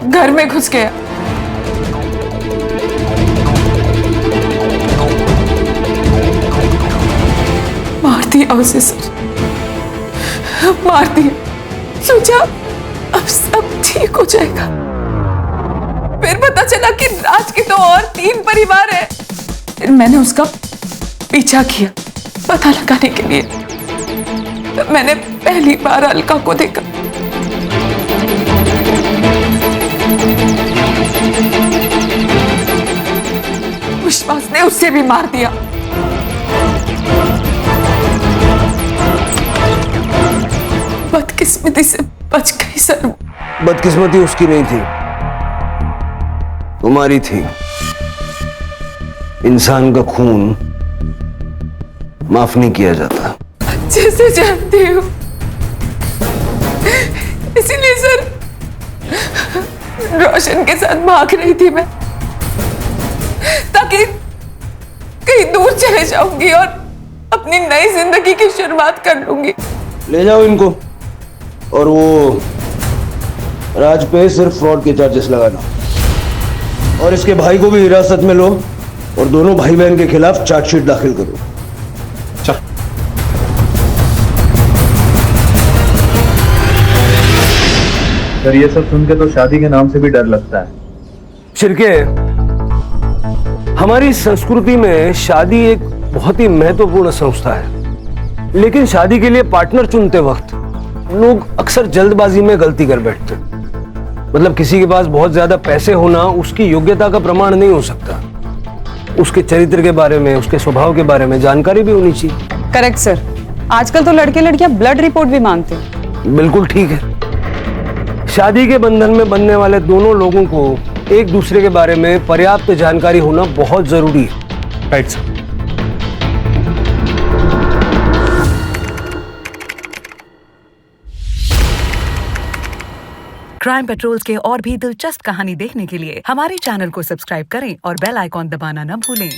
घर में घुस गया। मार दिया उसे सर, मार दिया। सोचा अब सब ठीक हो जाएगा। फिर पता चला कि राज के तो और 3 परिवार है। फिर मैंने उसका पीछा किया पता लगाने के लिए। तब मैंने पहली बार अलका को देखा। विश्वास ने उसे भी मार दिया। बदकिस्मती से बच गई सर। बदकिस्मती उसकी नहीं थी, तुम्हारी थी। इंसान का खून माफ नहीं किया जाता। अच्छे से जानती हूँ, इसीलिए सर रोशन के साथ भाग रही थी मैं, ताकि कहीं दूर चले जाऊंगी और अपनी नई जिंदगी की शुरुआत कर लूंगी। ले जाओ इनको, और वो राज पे सिर्फ फ्रॉड के चार्जेस लगाना, और इसके भाई को भी हिरासत में लो और दोनों भाई बहन के खिलाफ चार्जशीट दाखिल करो। चल। सर ये सब सुन के तो शादी के नाम से भी डर लगता है। शिर्के, हमारी संस्कृति में शादी एक बहुत ही महत्वपूर्ण संस्था है, लेकिन शादी के लिए पार्टनर चुनते वक्त लोग अक्सर जल्दबाजी में गलती कर बैठते। मतलब किसी के पास बहुत ज्यादा पैसे होना उसकी योग्यता का प्रमाण नहीं हो सकता। उसके चरित्र के बारे में, उसके स्वभाव के बारे में जानकारी भी होनी चाहिए। Correct sir. आजकल तो लड़के लड़कियां ब्लड रिपोर्ट भी मांगते हैं। बिल्कुल ठीक है। शादी के बंधन में बंधने वाले दोनों लोगों को एक दूसरे के बारे में पर्याप्त जानकारी होना बहुत जरूरी है। Right sir. क्राइम पेट्रोल्स के और भी दिलचस्प कहानी देखने के लिए हमारे चैनल को सब्सक्राइब करें और बेल आइकॉन दबाना न भूलें।